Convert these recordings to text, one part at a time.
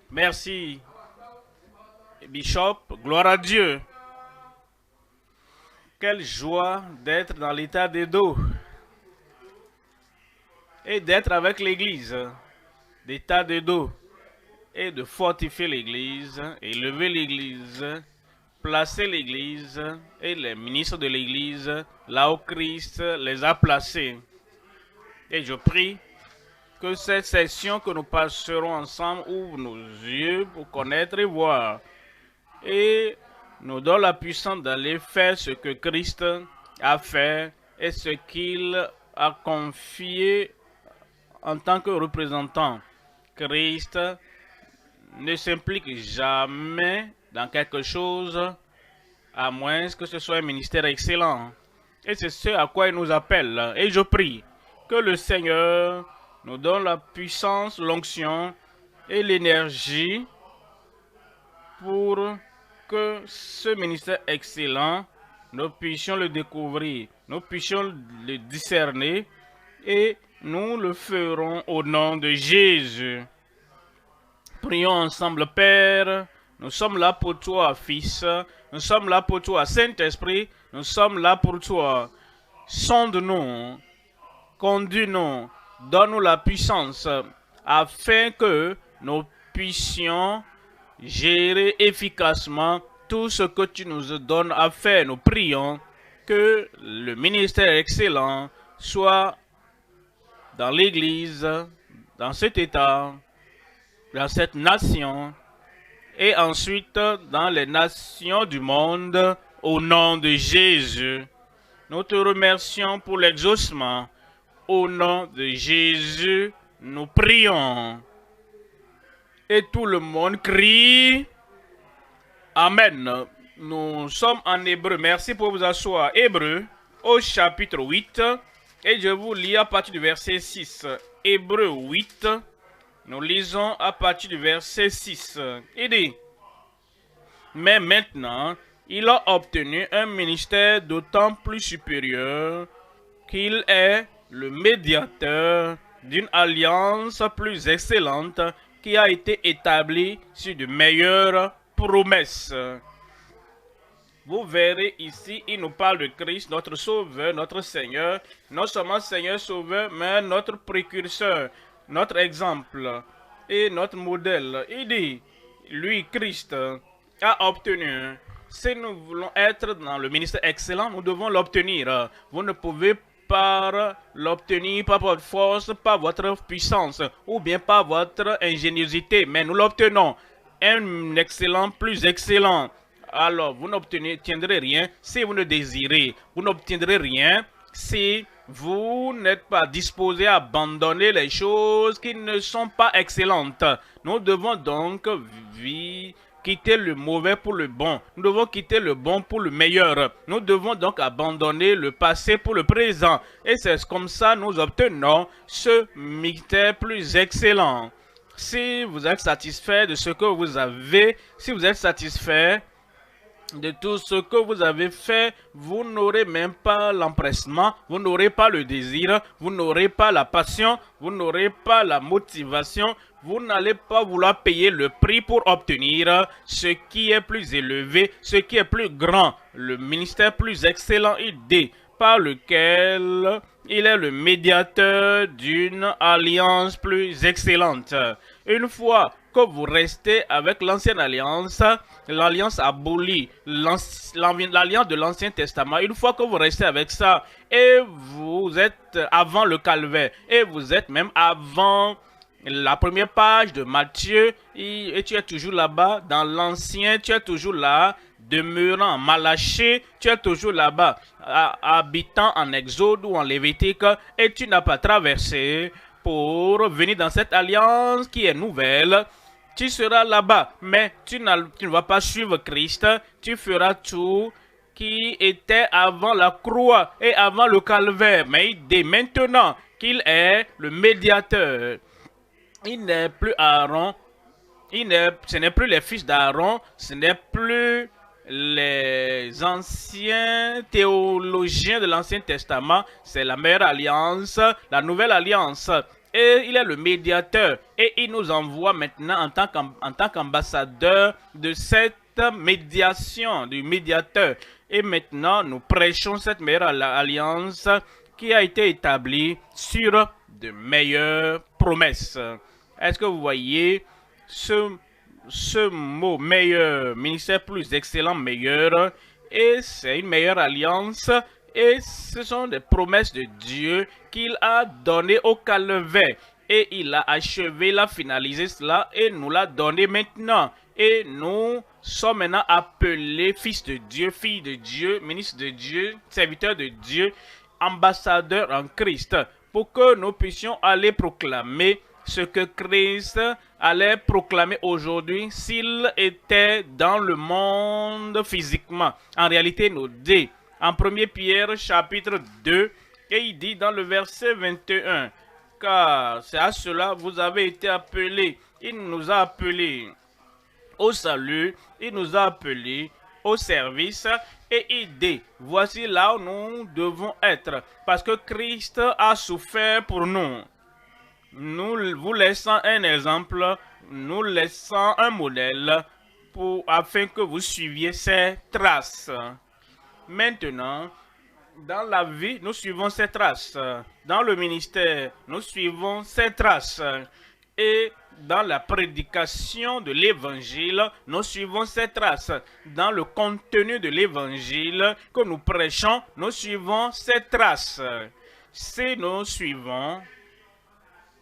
Merci, Bishop. Gloire à Dieu. Quelle joie d'être dans l'état des dos et d'être avec l'Église. D'état de dos et de fortifier l'Église, élever l'Église, placer l'Église et les ministres de l'Église là où Christ les a placés. Et je prie que cette session que nous passerons ensemble ouvre nos yeux pour connaître et voir et nous donne la puissance d'aller faire ce que Christ a fait et ce qu'il a confié en tant que représentant. Christ ne s'implique jamais dans quelque chose à moins que ce soit un ministère excellent. Et c'est ce à quoi il nous appelle. Et je prie que le Seigneur nous donne la puissance, l'onction et l'énergie pour que ce ministère excellent, nous puissions le découvrir, nous puissions le discerner et nous le ferons au nom de Jésus. Prions ensemble, Père. Nous sommes là pour toi, Fils. Nous sommes là pour toi, Saint-Esprit. Nous sommes là pour toi. Sonde-nous, conduis-nous, donne-nous la puissance afin que nous puissions gérer efficacement tout ce que tu nous donnes à faire. Nous prions que le ministère excellent soit dans l'Église, dans cet État, dans cette nation, et ensuite dans les nations du monde, au nom de Jésus. Nous te remercions pour l'exaucement. Au nom de Jésus, nous prions. Et tout le monde crie Amen. Nous sommes en Hébreu. Merci pour vous asseoir. Hébreu, au chapitre 8. Et je vous lis à partir du verset 6. Hébreu 8. Nous lisons à partir du verset 6. Il dit, mais maintenant, il a obtenu un ministère d'autant plus supérieur qu'il est le médiateur d'une alliance plus excellente qui a été établie sur de meilleures promesses. Vous verrez ici, il nous parle de Christ, notre Sauveur, notre Seigneur, non seulement Seigneur Sauveur, mais notre précurseur, notre exemple et notre modèle. Il dit, lui, Christ, a obtenu. Si nous voulons être dans le ministère excellent, nous devons l'obtenir. Vous ne pouvez pas l'obtenir par votre force, par votre puissance, ou bien par votre ingéniosité, mais nous l'obtenons. Un excellent, plus excellent. Alors, vous n'obtiendrez rien si vous ne désirez. Vous n'obtiendrez rien si vous n'êtes pas disposé à abandonner les choses qui ne sont pas excellentes. Nous devons donc quitter le mauvais pour le bon. Nous devons quitter le bon pour le meilleur. Nous devons donc abandonner le passé pour le présent. Et c'est comme ça que nous obtenons ce ministère plus excellent. Si vous êtes satisfait de ce que vous avez, si vous êtes satisfait de tout ce que vous avez fait, vous n'aurez même pas l'empressement, vous n'aurez pas le désir, vous n'aurez pas la passion, vous n'aurez pas la motivation, vous n'allez pas vouloir payer le prix pour obtenir ce qui est plus élevé, ce qui est plus grand, le ministère plus excellent idée par lequel il est le médiateur d'une alliance plus excellente. Une fois que vous restez avec l'ancienne alliance, l'alliance abolie, l'alliance de l'Ancien Testament, une fois que vous restez avec ça, et vous êtes avant le calvaire, et vous êtes même avant la première page de Matthieu, et tu es toujours là-bas, dans l'Ancien, tu es toujours là, demeurant en Malachie, tu es toujours là-bas, habitant en Exode ou en Lévitique, et tu n'as pas traversé pour venir dans cette alliance qui est nouvelle. Tu seras là-bas, mais tu ne vas pas suivre Christ, tu feras tout qui était avant la croix et avant le calvaire, mais dès maintenant qu'il est le médiateur. Il n'est plus Aaron, ce n'est plus les fils d'Aaron, ce n'est plus les anciens théologiens de l'Ancien Testament, c'est la meilleure alliance, la nouvelle alliance. et il est le médiateur. Et il nous envoie maintenant en tant qu'ambassadeur de cette médiation, du médiateur. Et maintenant, nous prêchons cette meilleure alliance qui a été établie sur de meilleures promesses. Est-ce que vous voyez ce mot meilleur, ministère plus excellent, meilleur, et c'est une meilleure alliance, et ce sont des promesses de Dieu qu'il a données au Calvaire, et il a achevé, il a finalisé cela, et nous l'a donné maintenant, et nous sommes maintenant appelés fils de Dieu, filles de Dieu, ministres de Dieu, serviteurs de Dieu, ambassadeurs en Christ, pour que nous puissions aller proclamer ce que Christ allait proclamer aujourd'hui s'il était dans le monde physiquement. En réalité, il nous dit en 1 Pierre chapitre 2, et il dit dans le verset 21, car c'est à cela vous avez été appelés. Il nous a appelés au salut, il nous a appelés au service, et il dit, voici là où nous devons être, parce que Christ a souffert pour nous. Nous vous laissons un exemple, nous laissons un modèle afin que vous suiviez ses traces. Maintenant, dans la vie, nous suivons ses traces. Dans le ministère, nous suivons ses traces. Et dans la prédication de l'évangile, nous suivons ses traces. Dans le contenu de l'évangile que nous prêchons, nous suivons ses traces. Si nous suivons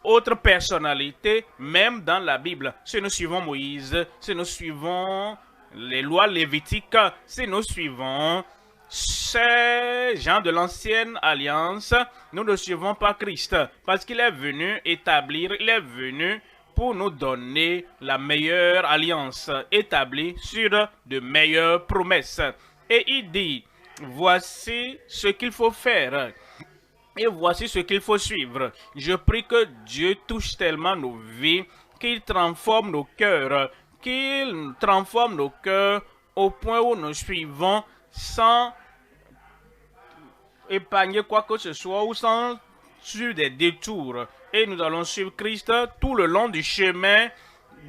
autre personnalité, même dans la Bible, si nous suivons Moïse, si nous suivons les lois lévitiques, si nous suivons ces gens de l'ancienne alliance, nous ne suivons pas Christ, parce qu'il est venu établir, il est venu pour nous donner la meilleure alliance, établie sur de meilleures promesses. Et il dit, voici ce qu'il faut faire. Et voici ce qu'il faut suivre. Je prie que Dieu touche tellement nos vies, qu'il transforme nos cœurs, au point où nous suivons sans épargner quoi que ce soit ou sans suivre des détours. Et nous allons suivre Christ tout le long du chemin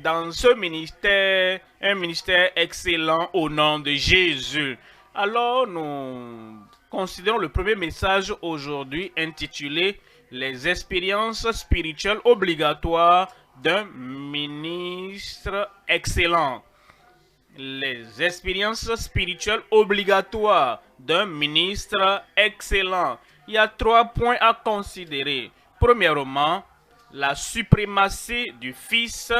dans ce ministère, un ministère excellent au nom de Jésus. Alors nous considérons le premier message aujourd'hui intitulé « Les expériences spirituelles obligatoires d'un ministre excellent ». Les expériences spirituelles obligatoires d'un ministre excellent. Il y a 3 points à considérer. Premièrement, la suprématie du Fils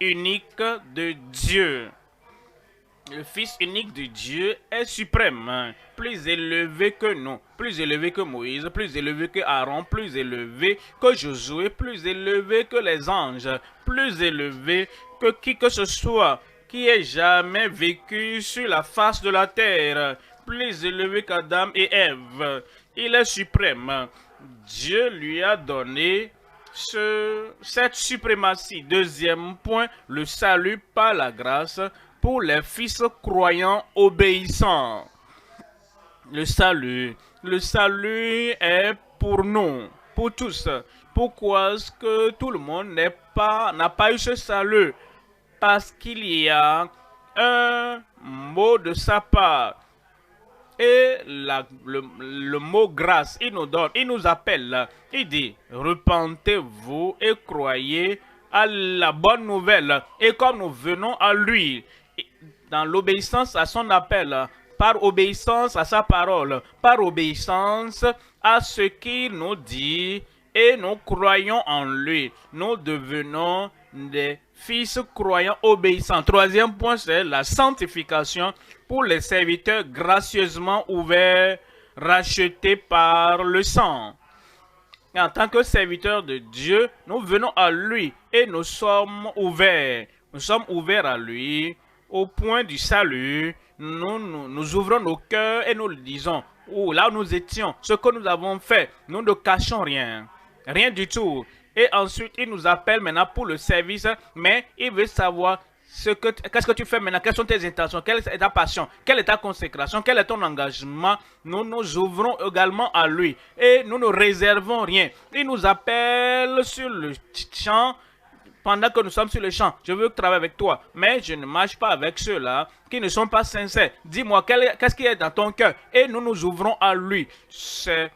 unique de Dieu. Le Fils unique de Dieu est suprême, plus élevé que nous, plus élevé que Moïse, plus élevé que Aaron, plus élevé que Josué, plus élevé que les anges, plus élevé que qui que ce soit qui ait jamais vécu sur la face de la terre, plus élevé qu'Adam et Ève. Il est suprême. Dieu lui a donné cette suprématie. Deuxième point, le salut par la grâce pour les fils croyants obéissants. Le salut est pour nous, pour tous. Pourquoi est-ce que tout le monde n'a pas eu ce salut? Parce qu'il y a un mot de sa part. Et le mot grâce, il nous donne, il nous appelle. Il dit, repentez-vous et croyez à la bonne nouvelle. Et comme nous venons à lui, dans l'obéissance à son appel, par obéissance à sa parole, par obéissance à ce qu'il nous dit, et nous croyons en lui, nous devenons des fils croyants obéissants. Troisième point, c'est la sanctification pour les serviteurs gracieusement ouverts, rachetés par le sang. Et en tant que serviteurs de Dieu, nous venons à lui et nous sommes ouverts. Nous sommes ouverts à lui au point du salut. Nous ouvrons nos cœurs et nous le disons. Là où nous étions, ce que nous avons fait, nous ne cachons rien. Rien du tout. Et ensuite, il nous appelle maintenant pour le service, mais il veut savoir qu'est-ce que tu fais maintenant? Quelles sont tes intentions? Quelle est ta passion? Quelle est ta consécration? Quel est ton engagement? Nous nous ouvrons également à lui et nous ne réservons rien. Il nous appelle sur le champ pendant que nous sommes sur le champ. Je veux travailler avec toi, mais je ne marche pas avec ceux-là qui ne sont pas sincères. Dis-moi, qu'est-ce qui est dans ton cœur? Et nous nous ouvrons à lui. C'est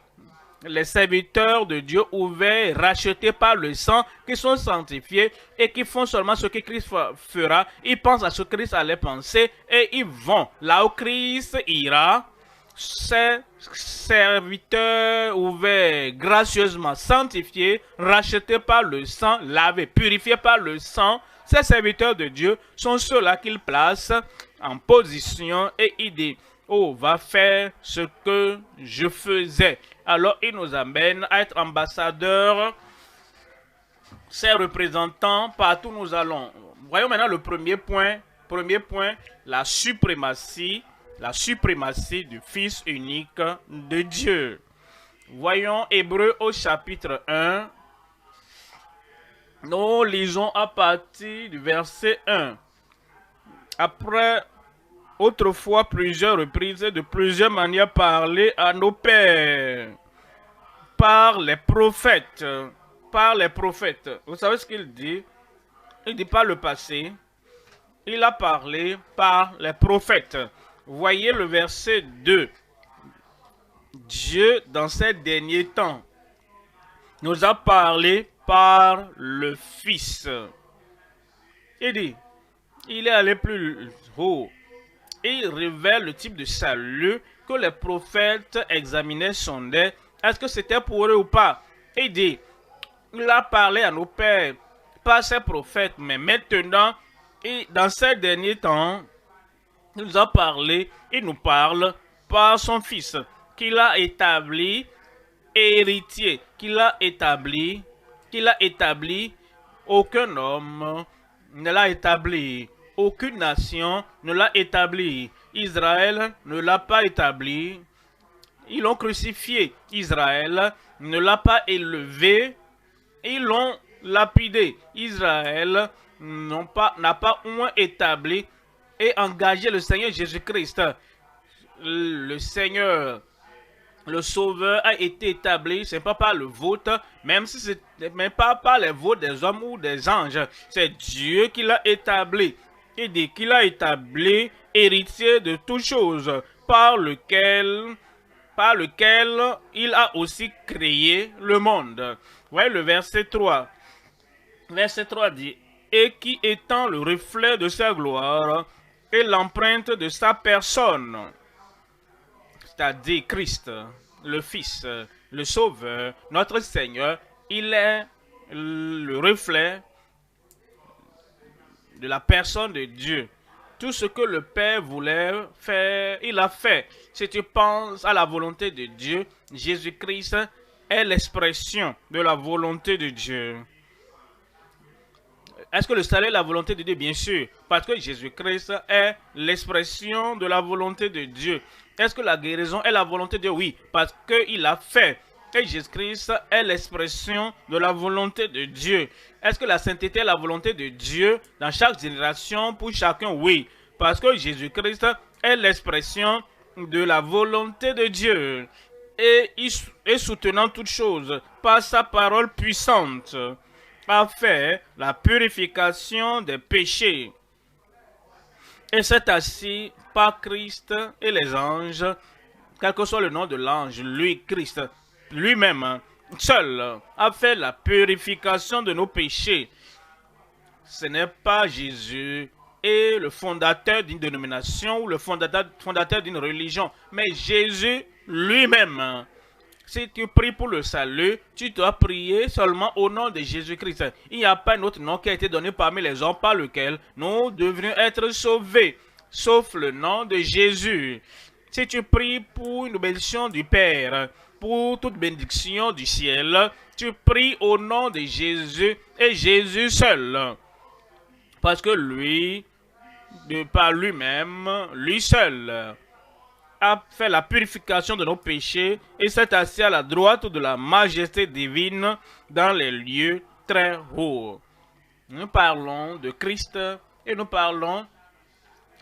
les serviteurs de Dieu ouverts, rachetés par le sang, qui sont sanctifiés et qui font seulement ce que Christ fera. Ils pensent à ce que Christ allait penser et ils vont là où Christ ira. Ces serviteurs ouverts, gracieusement sanctifiés, rachetés par le sang, lavés, purifiés par le sang, ces serviteurs de Dieu sont ceux-là qu'il place en position et il dit, oh, va faire ce que je faisais. Alors, il nous amène à être ambassadeurs, ses représentants, partout où nous allons. Voyons maintenant le premier point. Premier point, la suprématie du Fils unique de Dieu. Voyons Hébreux au chapitre 1. Nous lisons à partir du verset 1. Après autrefois plusieurs reprises et de plusieurs manières parler à nos pères par les prophètes. Par les prophètes. Vous savez ce qu'il dit? Il dit par le passé. Il a parlé par les prophètes. Voyez le verset 2. Dieu, dans ces derniers temps, nous a parlé par le Fils. Il dit, il est allé plus haut. Il révèle le type de salut que les prophètes examinaient, sondaient. Est-ce que c'était pour eux ou pas? Il dit, il a parlé à nos pères par ces prophètes, mais maintenant, et dans ces derniers temps, il nous a parlé, il nous parle par son Fils, qu'il a établi héritier, qu'il a établi, aucun homme ne l'a établi, aucune nation ne l'a établi, Israël ne l'a pas établi, ils l'ont crucifié, Israël ne l'a pas élevé, ils l'ont lapidé, Israël n'a pas au moins établi et engagé le Seigneur Jésus-Christ. Le Seigneur, le Sauveur a été établi, ce n'est pas par le vote, même si ce n'est pas par les votes des hommes ou des anges. C'est Dieu qui l'a établi. Il dit qu'il a établi héritier de toutes choses, par lequel il a aussi créé le monde. Voyez le verset 3. Verset 3 dit, et qui étant le reflet de sa gloire et l'empreinte de sa personne, c'est-à-dire Christ, le Fils, le Sauveur, notre Seigneur, il est le reflet de la personne de Dieu. Tout ce que le Père voulait faire, il a fait. Si tu penses à la volonté de Dieu, Jésus-Christ est l'expression de la volonté de Dieu. Est-ce que le salut est la volonté de Dieu? Bien sûr, parce que Jésus-Christ est l'expression de la volonté de Dieu. Est-ce que la guérison est la volonté de Dieu? Oui, parce qu'il a fait. Et Jésus-Christ est l'expression de la volonté de Dieu. Est-ce que la sainteté est la volonté de Dieu dans chaque génération pour chacun? Oui, parce que Jésus-Christ est l'expression de la volonté de Dieu. Et soutenant toutes choses par sa parole puissante, a fait la purification des péchés et s'est assis par Christ et les anges, quel que soit le nom de l'ange, lui, Christ, lui-même, seul, a fait la purification de nos péchés. Ce n'est pas Jésus et le fondateur d'une dénomination ou le fondateur d'une religion, mais Jésus lui-même. Si tu pries pour le salut, tu dois prier seulement au nom de Jésus-Christ. Il n'y a pas un autre nom qui a été donné parmi les hommes par lequel nous devrions être sauvés, sauf le nom de Jésus. Si tu pries pour une bénédiction du Père, pour toute bénédiction du ciel, tu pries au nom de Jésus et Jésus seul. Parce que lui, de par lui-même, lui seul, a fait la purification de nos péchés et s'est assis à la droite de la majesté divine dans les lieux très hauts. Nous parlons de Christ Et nous parlons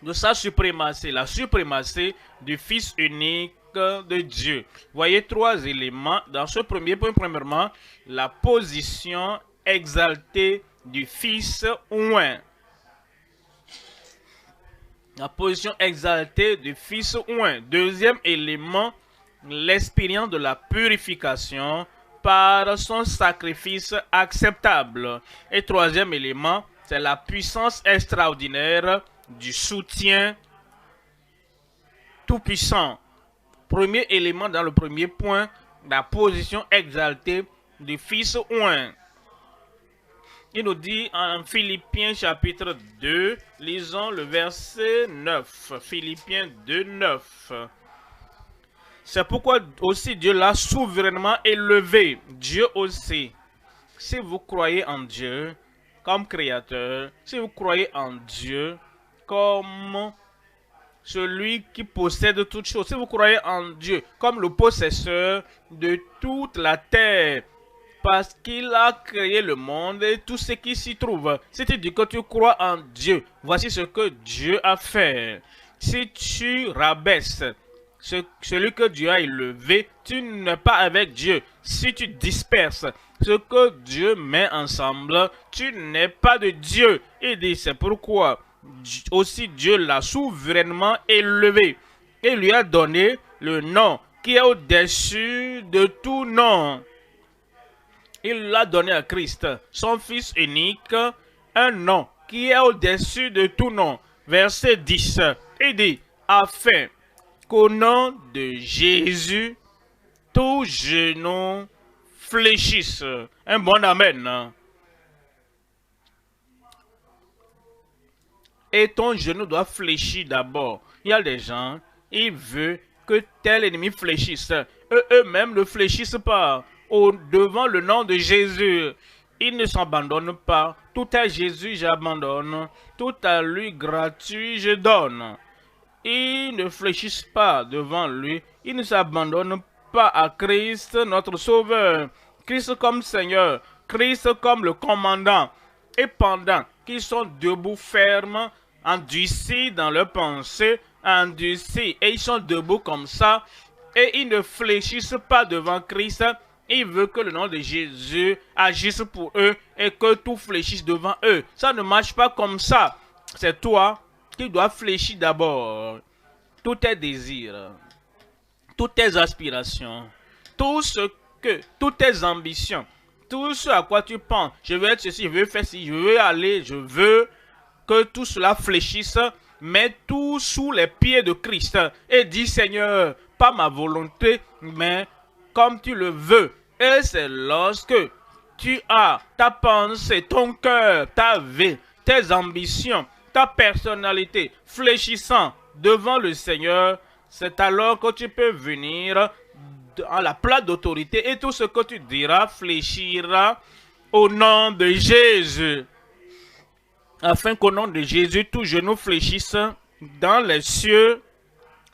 de sa suprématie, la suprématie du Fils unique de Dieu. Voyez trois éléments dans ce premier point. Premièrement, la position exaltée du Fils oint. La position exaltée du Fils oint. Deuxième élément, l'expérience de la purification par son sacrifice acceptable. Et troisième élément, c'est la puissance extraordinaire du soutien tout-puissant. Premier élément dans le premier point, la position exaltée du Fils oint. Il nous dit en Philippiens chapitre 2, lisons le verset 9. Philippiens 2, 9. C'est pourquoi aussi Dieu l'a souverainement élevé. Dieu aussi. Si vous croyez en Dieu comme créateur, si vous croyez en Dieu comme celui qui possède toutes choses, si vous croyez en Dieu comme le possesseur de toute la terre, parce qu'il a créé le monde et tout ce qui s'y trouve. Si tu dis que tu crois en Dieu, voici ce que Dieu a fait. Si tu rabaisses celui que Dieu a élevé, tu n'es pas avec Dieu. Si tu disperses ce que Dieu met ensemble, tu n'es pas de Dieu. Il dit, c'est pourquoi aussi Dieu l'a souverainement élevé et lui a donné le nom qui est au-dessus de tout nom. Il l'a donné à Christ, son Fils unique, un nom qui est au-dessus de tout nom. Verset 10, il dit, afin qu'au nom de Jésus, tout genou fléchisse. Un bon amen. Et ton genou doit fléchir d'abord. Il y a des gens, ils veulent que tel ennemi fléchisse. Eux-mêmes ne fléchissent pas devant le nom de Jésus. Ils ne s'abandonnent pas. Tout à Jésus, j'abandonne. Tout à lui gratuit, je donne. Ils ne fléchissent pas devant lui. Ils ne s'abandonnent pas à Christ, notre Sauveur. Christ comme Seigneur. Christ comme le commandant. Et pendant qu'ils sont debout fermes, endurcis dans leur pensée, endurcis, et ils sont debout comme ça, et ils ne fléchissent pas devant Christ, il veut que le nom de Jésus agisse pour eux et que tout fléchisse devant eux. Ça ne marche pas comme ça. C'est toi qui dois fléchir d'abord. Tous tes désirs, toutes tes aspirations, toutes tes ambitions, tout ce à quoi tu penses. Je veux être ceci, je veux faire ceci, je veux aller, je veux que tout cela fléchisse. Mets tout sous les pieds de Christ et dis, Seigneur, pas ma volonté, mais comme tu le veux. Et c'est lorsque tu as ta pensée, ton cœur, ta vie, tes ambitions, ta personnalité fléchissant devant le Seigneur, c'est alors que tu peux venir à la place d'autorité et tout ce que tu diras fléchira au nom de Jésus. Afin qu'au nom de Jésus, tout genou fléchisse dans les cieux,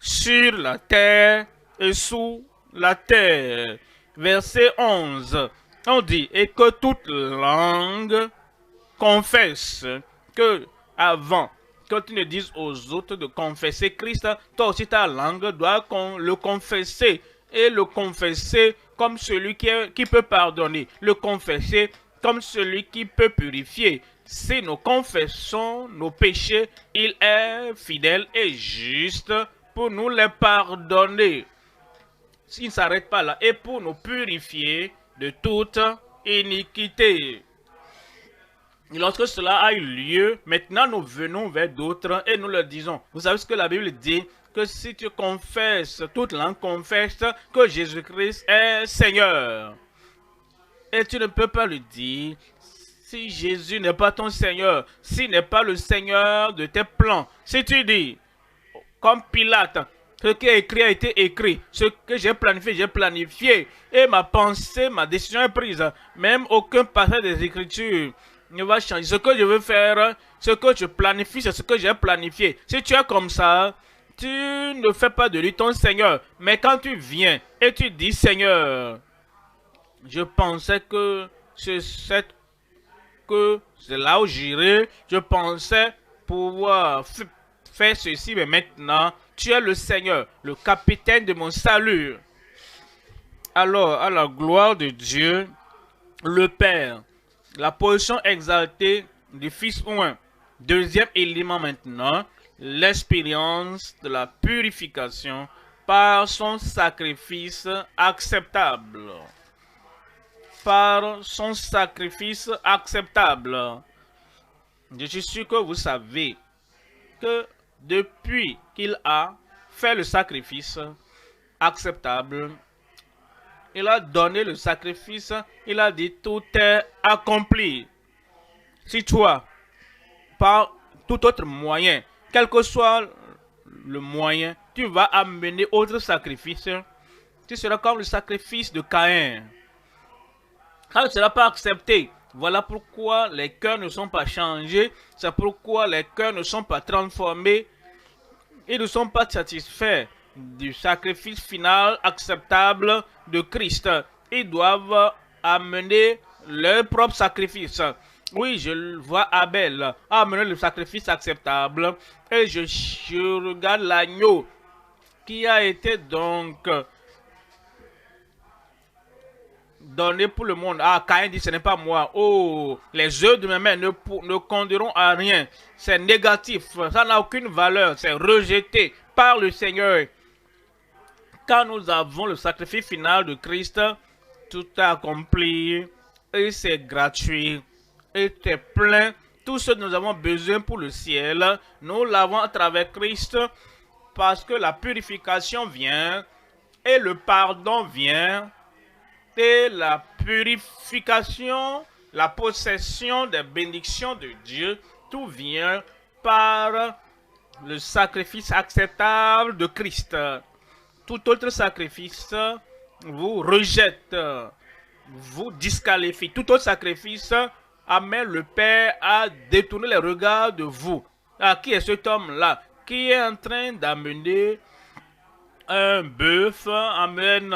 sur la terre et sous la terre. Verset 11, on dit, et que toute langue confesse, que avant que tu ne dises aux autres de confesser Christ, toi aussi ta langue doit le confesser, et le confesser comme celui qui peut pardonner, le confesser comme celui qui peut purifier. Si nous confessons nos péchés, il est fidèle et juste pour nous les pardonner. Il ne s'arrête pas là. Et pour nous purifier de toute iniquité. Et lorsque cela a eu lieu, maintenant nous venons vers d'autres et nous leur disons. Vous savez ce que la Bible dit? Que si tu confesses, toute langue confesse que Jésus-Christ est Seigneur. Et tu ne peux pas le dire si Jésus n'est pas ton Seigneur, s'il n'est pas le Seigneur de tes plans. Si tu dis, comme Pilate, ce qui est écrit a été écrit, ce que j'ai planifié, et ma pensée, ma décision est prise. Même aucun passage des Écritures ne va changer. Ce que je veux faire, ce que je planifie, c'est ce que j'ai planifié. Si tu es comme ça, tu ne fais pas de lui ton Seigneur. Mais quand tu viens et tu dis, Seigneur, je pensais que c'est là où j'irais. Je pensais pouvoir faire ceci, mais maintenant, tu es le Seigneur, le capitaine de mon salut. Alors, à la gloire de Dieu, le Père, la position exaltée du Fils oint. Deuxième élément maintenant, l'expérience de la purification par son sacrifice acceptable. Par son sacrifice acceptable. Je suis sûr que vous savez que depuis qu'il a fait le sacrifice acceptable, il a donné le sacrifice, il a dit tout est accompli. Si toi, par tout autre moyen, quel que soit le moyen, tu vas amener autre sacrifice, tu seras comme le sacrifice de Caïn. Ça ne sera pas accepté. Voilà pourquoi les cœurs ne sont pas changés, c'est pourquoi les cœurs ne sont pas transformés, ils ne sont pas satisfaits du sacrifice final acceptable de Christ. Ils doivent amener leur propre sacrifice. Oui, je vois Abel amener le sacrifice acceptable et je regarde l'agneau qui a été donc donné pour le monde. Ah, Caïn dit ce n'est pas moi. Oh, les œuvres de mes mains ne conduiront à rien. C'est négatif, ça n'a aucune valeur, c'est rejeté par le Seigneur. Quand nous avons le sacrifice final de Christ, tout est accompli et c'est gratuit et c'est plein. Tout ce que nous avons besoin pour le ciel, nous l'avons à travers Christ parce que la purification vient et le pardon vient et la purification, la possession des bénédictions de Dieu, tout vient par le sacrifice acceptable de Christ. Tout autre sacrifice vous rejette, vous disqualifie. Tout autre sacrifice amène le Père à détourner les regards de vous. Ah, qui est cet homme-là qui est en train d'amener un bœuf, amène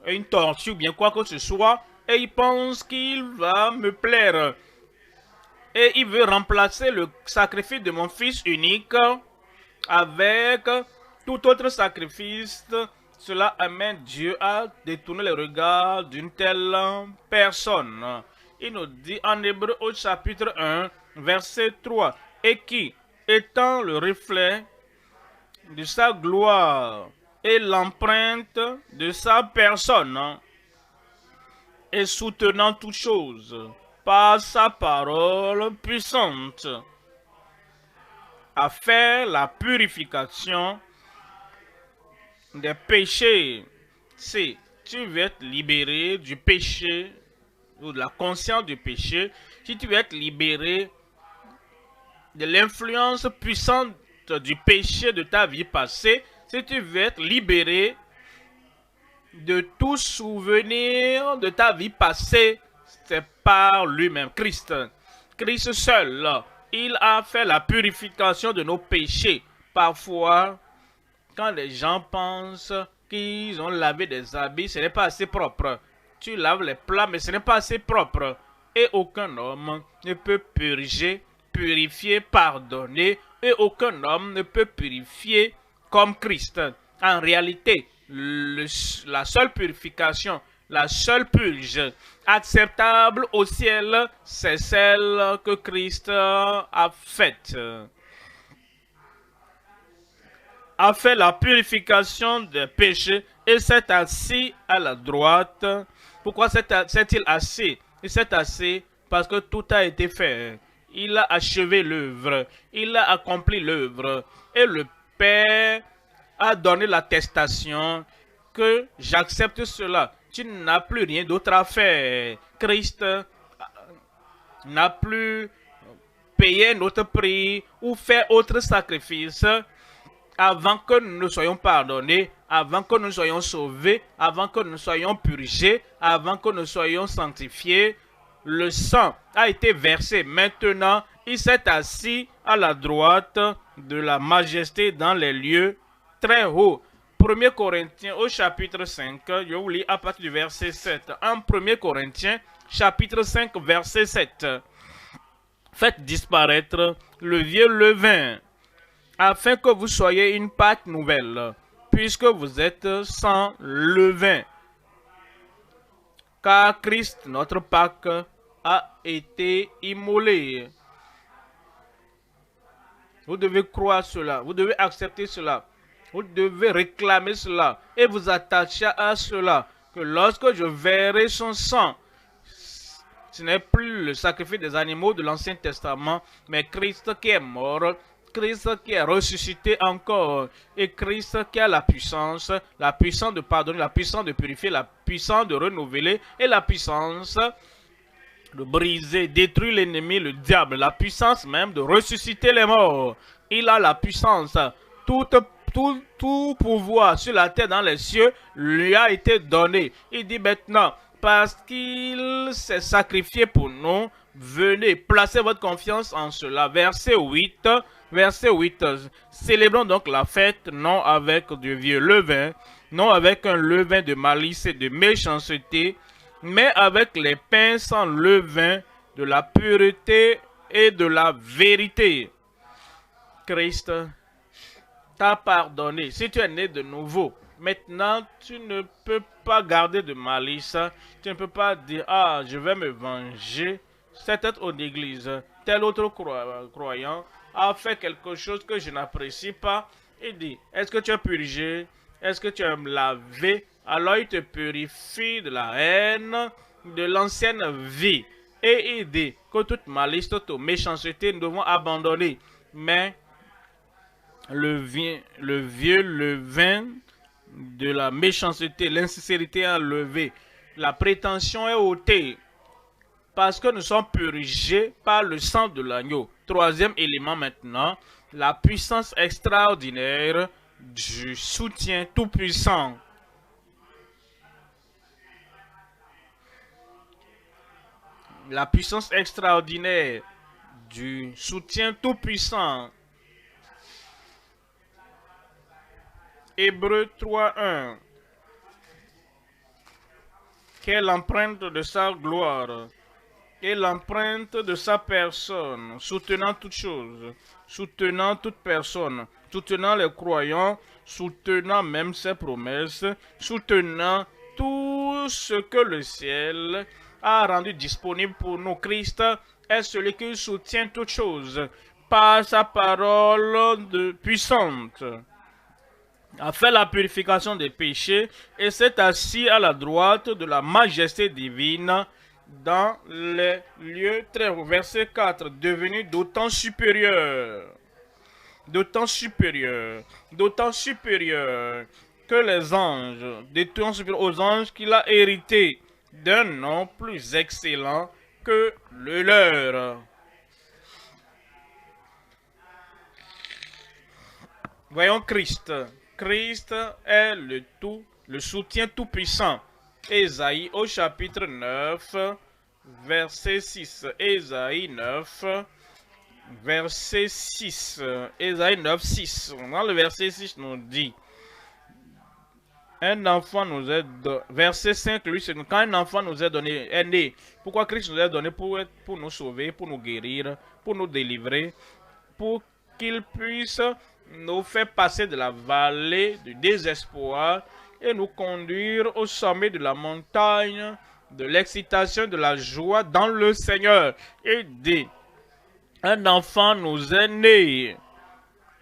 une tortue ou bien quoi que ce soit, et il pense qu'il va me plaire. Et il veut remplacer le sacrifice de mon fils unique avec tout autre sacrifice. Cela amène Dieu à détourner les regards d'une telle personne. Il nous dit en Hébreu au chapitre 1, verset 3, et qui, étant le reflet de sa gloire et l'empreinte de sa personne, et soutenant toutes choses par sa parole puissante, à faire la purification des péchés. Si tu veux être libéré du péché ou de la conscience du péché, si tu veux être libéré de l'influence puissante du péché de ta vie passée, si tu veux être libéré de tout souvenir de ta vie passée, c'est par lui-même, Christ. Christ seul, il a fait la purification de nos péchés. Parfois, quand les gens pensent qu'ils ont lavé des habits, ce n'est pas assez propre. Tu laves les plats, mais ce n'est pas assez propre. Et aucun homme ne peut purger, purifier, pardonner. Et aucun homme ne peut purifier comme Christ. En réalité, la seule purification, la seule purge acceptable au ciel, c'est celle que Christ a faite. A fait la purification des péchés et s'est assis à la droite. Pourquoi s'est-il assis? Il s'est assis parce que tout a été fait. Il a achevé l'œuvre. Il a accompli l'œuvre. Et le Père a donné l'attestation que j'accepte cela. Tu n'as plus rien d'autre à faire. Christ n'a plus payé notre prix ou fait autre sacrifice avant que nous ne soyons pardonnés, avant que nous soyons sauvés, avant que nous soyons purgés, avant que nous soyons sanctifiés. Le sang a été versé. Maintenant, il s'est assis à la droite de la majesté dans les lieux très hauts. 1 Corinthiens au chapitre 5, je vous lis à partir du verset 7. En 1 Corinthiens, chapitre 5, verset 7. Faites disparaître le vieux levain, afin que vous soyez une pâte nouvelle, puisque vous êtes sans levain. Car Christ, notre Pâque, a été immolé. Vous devez croire cela, vous devez accepter cela, vous devez réclamer cela et vous attacher à cela, que lorsque je verrai son sang, ce n'est plus le sacrifice des animaux de l'Ancien Testament, mais Christ qui est mort, Christ qui est ressuscité encore, et Christ qui a la puissance de pardonner, la puissance de purifier, la puissance de renouveler et la puissance de briser, détruire l'ennemi, le diable, la puissance même de ressusciter les morts. Il a la puissance, tout pouvoir sur la terre, dans les cieux, lui a été donné. Il dit maintenant, parce qu'il s'est sacrifié pour nous, venez, placez votre confiance en cela. Verset 8, célébrons donc la fête, non avec du vieux levain, non avec un levain de malice et de méchanceté, mais avec les pains sans levain de la pureté et de la vérité. Christ t'a pardonné. Si tu es né de nouveau, maintenant tu ne peux pas garder de malice. Tu ne peux pas dire, ah, je vais me venger. C'est peut-être en église. Tel autre croyant a fait quelque chose que je n'apprécie pas. Il dit, est-ce que tu es purgé? Est-ce que tu es lavé? Alors il te purifie de la haine, de l'ancienne vie. Et il dit que toute malice, toute méchanceté, nous devons abandonner. Mais le vieux levain de la méchanceté, l'insincérité est enlevée. La prétention est ôtée. Parce que nous sommes purgés par le sang de l'agneau. Troisième élément maintenant, la puissance extraordinaire du soutien tout-puissant. La puissance extraordinaire du soutien tout-puissant. Hébreux 3:1. Quelle empreinte de sa gloire et l'empreinte de sa personne, soutenant toutes choses, soutenant toute personne, soutenant les croyants, soutenant même ses promesses, soutenant tout ce que le ciel a rendu disponible pour nous. Christ est celui qui soutient toutes choses par sa parole puissante, a fait la purification des péchés et s'est assis à la droite de la majesté divine dans les lieux très hauts. Verset 4, devenu d'autant supérieur que les anges, d'autant supérieur aux anges qu'il a hérité d'un nom plus excellent que le leur. Voyons Christ. Christ est le soutien tout-puissant. Ésaïe au chapitre 9, verset 6. Ésaïe 9, verset 6. Ésaïe 9, 6. Dans le verset 6, nous dit, un enfant nous est donné. Verset 5, lui, c'est quand un enfant nous est donné, est né. Pourquoi Christ nous est donné? Pour nous sauver, pour nous guérir, pour nous délivrer, pour qu'il puisse nous faire passer de la vallée du désespoir et nous conduire au sommet de la montagne, de l'excitation, de la joie dans le Seigneur. Et dit, un enfant nous est né,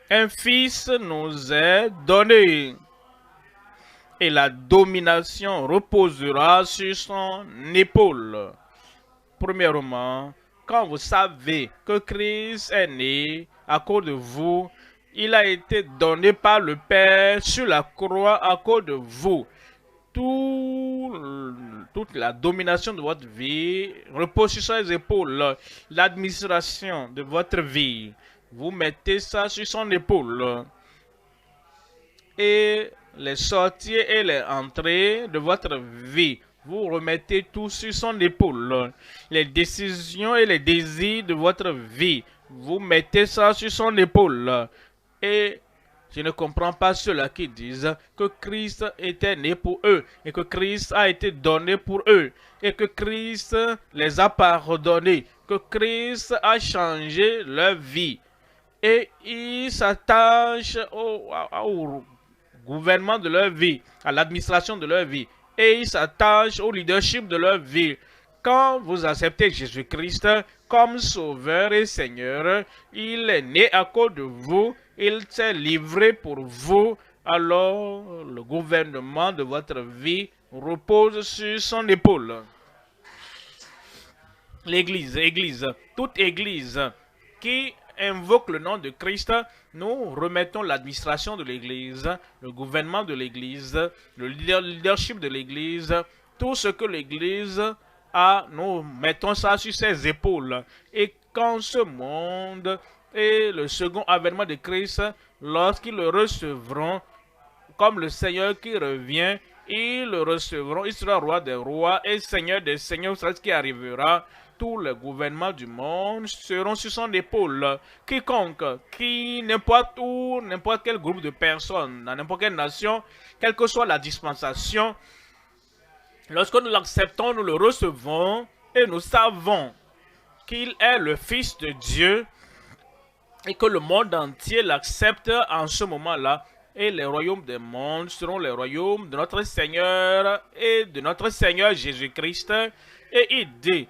un fils nous est donné, et la domination reposera sur son épaule. Premièrement, quand vous savez que Christ est né à cause de vous, il a été donné par le Père sur la croix à cause de vous. Toute la domination de votre vie repose sur ses épaules. L'administration de votre vie, vous mettez ça sur son épaule. Et les sorties et les entrées de votre vie, vous remettez tout sur son épaule. Les décisions et les désirs de votre vie, vous mettez ça sur son épaule. Et je ne comprends pas ceux-là qui disent que Christ était né pour eux et que Christ a été donné pour eux et que Christ les a pardonnés, que Christ a changé leur vie. Et ils s'attachent au gouvernement de leur vie, à l'administration de leur vie. Et ils s'attachent au leadership de leur vie. Quand vous acceptez Jésus-Christ comme Sauveur et Seigneur, il est né à cause de vous, il s'est livré pour vous, alors le gouvernement de votre vie repose sur son épaule. L'église, toute église qui invoque le nom de Christ, nous remettons l'administration de l'église, le gouvernement de l'église, le leadership de l'église, tout ce que l'église a, nous mettons ça sur ses épaules. Et quand ce monde et le second avènement de Christ, lorsqu'ils le recevront comme le Seigneur qui revient, ils le recevront, il sera roi des rois et seigneur des seigneurs, c'est ce qui arrivera. Tous les gouvernements du monde seront sur son épaule. Quiconque, n'importe où, n'importe quel groupe de personnes, dans n'importe quelle nation, quelle que soit la dispensation, lorsque nous l'acceptons, nous le recevons et nous savons qu'il est le Fils de Dieu et que le monde entier l'accepte en ce moment-là. Et les royaumes des mondes seront les royaumes de notre Seigneur et de notre Seigneur Jésus-Christ. Et il dit,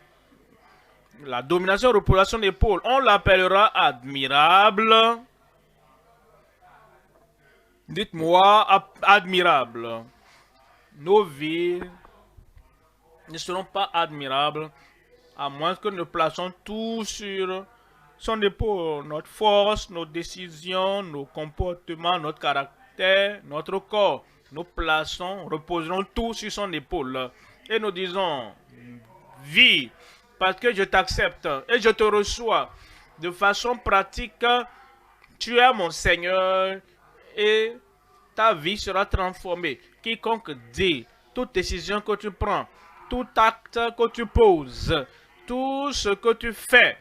la domination repose sur son épaule. On l'appellera admirable. Dites-moi, admirable. Nos vies ne seront pas admirables à moins que nous placions tout sur son épaule. Notre force, nos décisions, nos comportements, notre caractère, notre corps. Nous plaçons, reposerons tout sur son épaule. Et nous disons, vie, parce que je t'accepte et je te reçois de façon pratique. Tu es mon Seigneur et ta vie sera transformée. Quiconque dit, toute décision que tu prends, tout acte que tu poses, tout ce que tu fais,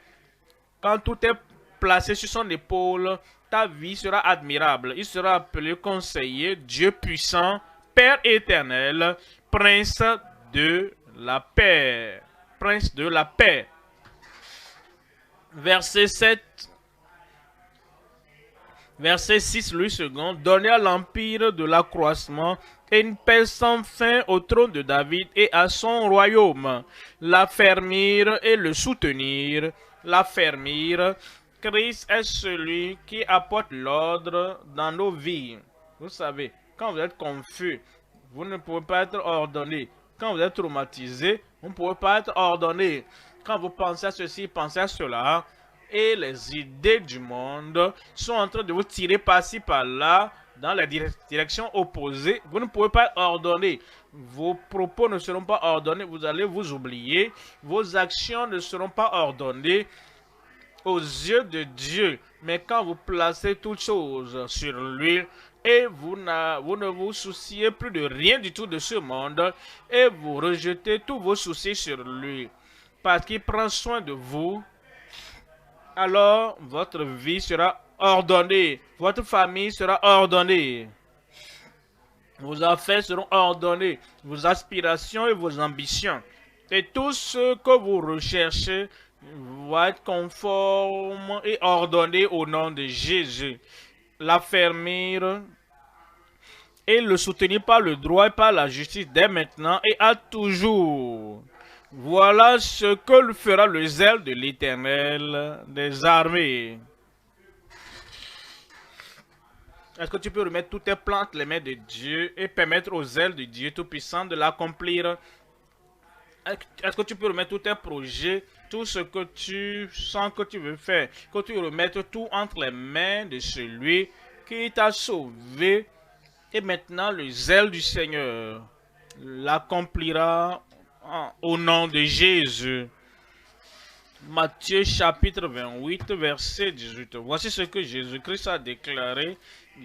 quand tout est placé sur son épaule, ta vie sera admirable. Il sera appelé conseiller, Dieu puissant, Père éternel, Prince de la paix. Prince de la paix. Verset 7. Verset 6, Louis II. Donner à l'empire de l'accroissement et une paix sans fin au trône de David et à son royaume. L'affermir et le soutenir. L'affermir. Christ est celui qui apporte l'ordre dans nos vies. Vous savez, quand vous êtes confus, vous ne pouvez pas être ordonné. Quand vous êtes traumatisé, vous ne pouvez pas être ordonné. Quand vous pensez à ceci, pensez à cela, et les idées du monde sont en train de vous tirer par-ci, par-là, dans la direction opposée, vous ne pouvez pas être ordonné. Vos propos ne seront pas ordonnés, vous allez vous oublier. Vos actions ne seront pas ordonnées aux yeux de Dieu. Mais quand vous placez toutes choses sur lui, et vous ne vous souciez plus de rien du tout de ce monde, et vous rejetez tous vos soucis sur lui, parce qu'il prend soin de vous, alors votre vie sera ordonnée, votre famille sera ordonnée, vos affaires seront ordonnées, vos aspirations et vos ambitions, et tout ce que vous recherchez va être conforme et ordonné au nom de Jésus. L'affermir et le soutenir par le droit et par la justice dès maintenant et à toujours. Voilà ce que fera le zèle de l'Éternel des armées. Est-ce que tu peux remettre toutes tes plans entre les mains de Dieu et permettre au zèle de Dieu Tout-Puissant de l'accomplir? Est-ce que tu peux remettre tous tes projets, tout ce que tu sens que tu veux faire, que tu remettes tout entre les mains de celui qui t'a sauvé, et maintenant le zèle du Seigneur l'accomplira au nom de Jésus. Matthieu chapitre 28, verset 18. Voici ce que Jésus-Christ a déclaré.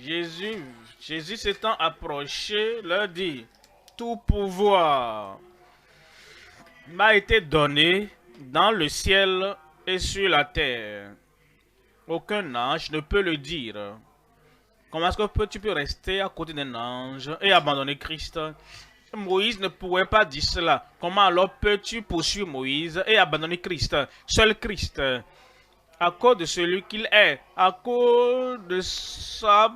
Jésus s'étant approché, leur dit, tout pouvoir m'a été donné dans le ciel et sur la terre. Aucun ange ne peut le dire. Comment est-ce que tu peux rester à côté d'un ange et abandonner Christ? Moïse ne pourrait pas dire cela. Comment alors peux-tu poursuivre Moïse et abandonner Christ? Seul Christ, à cause de celui qu'il est, à cause de sa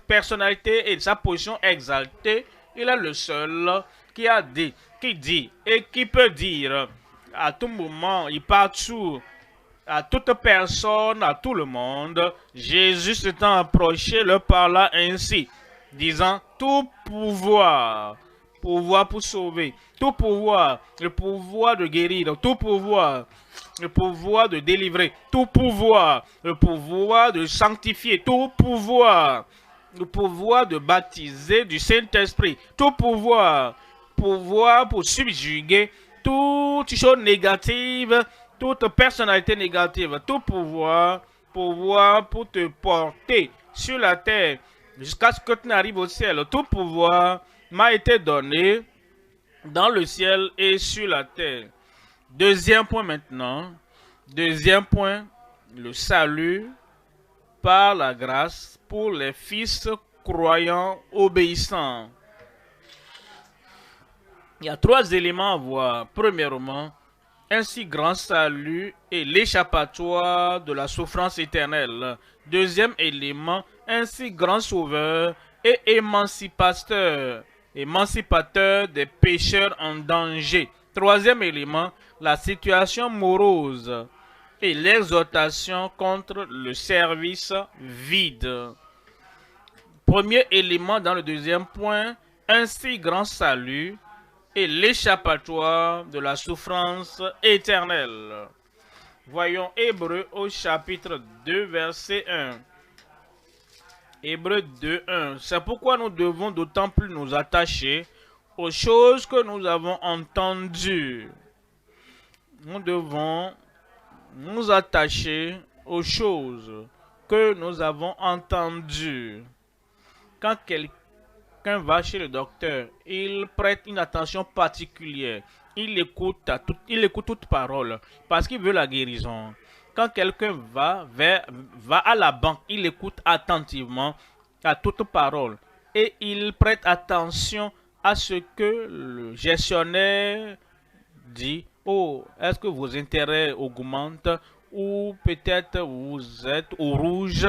personnalité et de sa position exaltée, il est le seul qui a dit, qui dit et qui peut dire à tout moment, il partout, à toute personne, à tout le monde. Jésus s'étant approché, leur parla ainsi, disant, tout pouvoir, pouvoir pour sauver, tout pouvoir, le pouvoir de guérir, tout pouvoir, le pouvoir de délivrer, tout pouvoir, le pouvoir de sanctifier, tout pouvoir, le pouvoir de baptiser du Saint-Esprit, tout pouvoir, pouvoir pour subjuguer toute chose négative, toute personnalité négative, tout pouvoir, pouvoir pour te porter sur la terre jusqu'à ce que tu n'arrives au ciel. Tout pouvoir m'a été donné dans le ciel et sur la terre. Deuxième point maintenant. Deuxième point, le salut par la grâce pour les fils croyants obéissants. Il y a trois éléments à voir. Premièrement, un si grand salut et l'échappatoire de la souffrance éternelle. Deuxième élément, un si grand sauveur et émancipateur des pécheurs en danger. Troisième élément, la situation morose et l'exhortation contre le service vide. Premier élément dans le deuxième point, un si grand salut et l'échappatoire de la souffrance éternelle. Voyons Hébreux au chapitre 2, verset 1. Hébreux 2, 1. C'est pourquoi nous devons d'autant plus nous attacher aux choses que nous avons entendues. Nous devons nous attacher aux choses que nous avons entendues. Quand quelqu'un va chez le docteur, il prête une attention particulière. Il écoute toute parole parce qu'il veut la guérison. Quand quelqu'un va à la banque, il écoute attentivement à toute parole et il prête attention à ce que le gestionnaire dit. Oh, est-ce que vos intérêts augmentent ou peut-être vous êtes au rouge?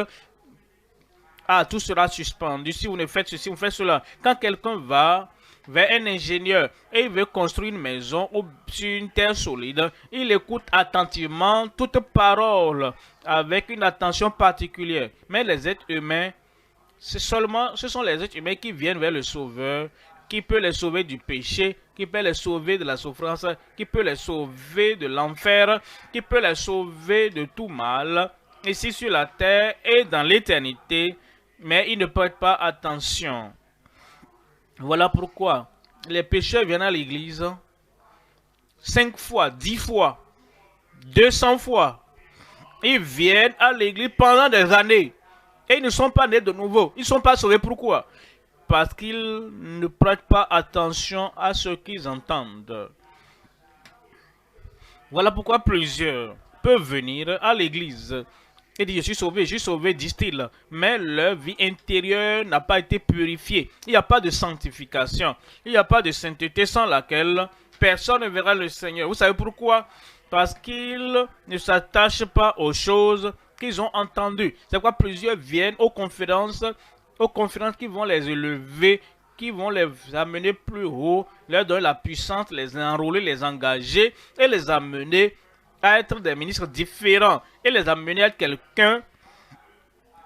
Ah, tout sera suspendu si vous ne faites ceci, vous faites cela. Quand quelqu'un va vers un ingénieur et il veut construire une maison sur une terre solide, il écoute attentivement toute parole avec une attention particulière. Mais les êtres humains, ce sont les êtres humains qui viennent vers le Sauveur, qui peut les sauver du péché, qui peut les sauver de la souffrance, qui peut les sauver de l'enfer, qui peut les sauver de tout mal, ici sur la terre et dans l'éternité, mais ils ne prêtent pas attention. Voilà pourquoi les pécheurs viennent à l'église 5 fois, 10 fois, 200 fois. Ils viennent à l'église pendant des années et ils ne sont pas nés de nouveau. Ils ne sont pas sauvés. Pourquoi? Parce qu'ils ne prêtent pas attention à ce qu'ils entendent. Voilà pourquoi plusieurs peuvent venir à l'église et dire je suis sauvé, disent-ils. Mais leur vie intérieure n'a pas été purifiée. Il n'y a pas de sanctification. Il n'y a pas de sainteté sans laquelle personne ne verra le Seigneur. Vous savez pourquoi? Parce qu'ils ne s'attachent pas aux choses qu'ils ont entendues. C'est pourquoi plusieurs viennent aux conférences qui vont les élever, qui vont les amener plus haut, leur donner la puissance, les enrôler, les engager et les amener à être des ministres différents et les amener à être quelqu'un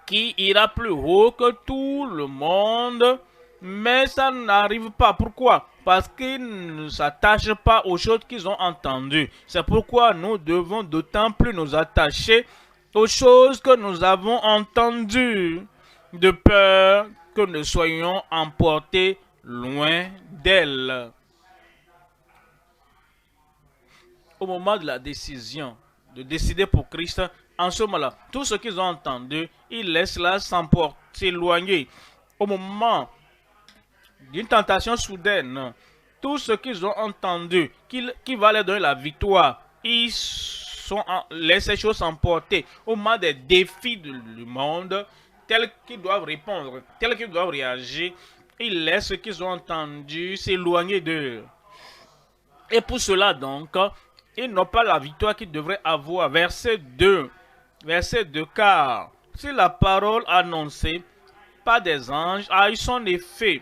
qui ira plus haut que tout le monde. Mais ça n'arrive pas. Pourquoi? Parce qu'ils ne s'attachent pas aux choses qu'ils ont entendues. C'est pourquoi nous devons d'autant plus nous attacher aux choses que nous avons entendues, de peur que nous soyons emportés loin d'elles. Au moment de la décision, de décider pour Christ, en ce moment-là, tout ce qu'ils ont entendu, ils laissent là s'éloigner. Au moment d'une tentation soudaine, tout ce qu'ils ont entendu, qui va leur donner la victoire, ils laissent ces choses s'emporter. Au moment des défis du monde, tels qu'ils doivent répondre, tels qu'ils doivent réagir, ils laissent ce qu'ils ont entendu s'éloigner d'eux. Et pour cela donc, ils n'ont pas la victoire qu'ils devraient avoir. Verset 2. Verset 2. Car si la parole annoncée par des anges a eu son effet,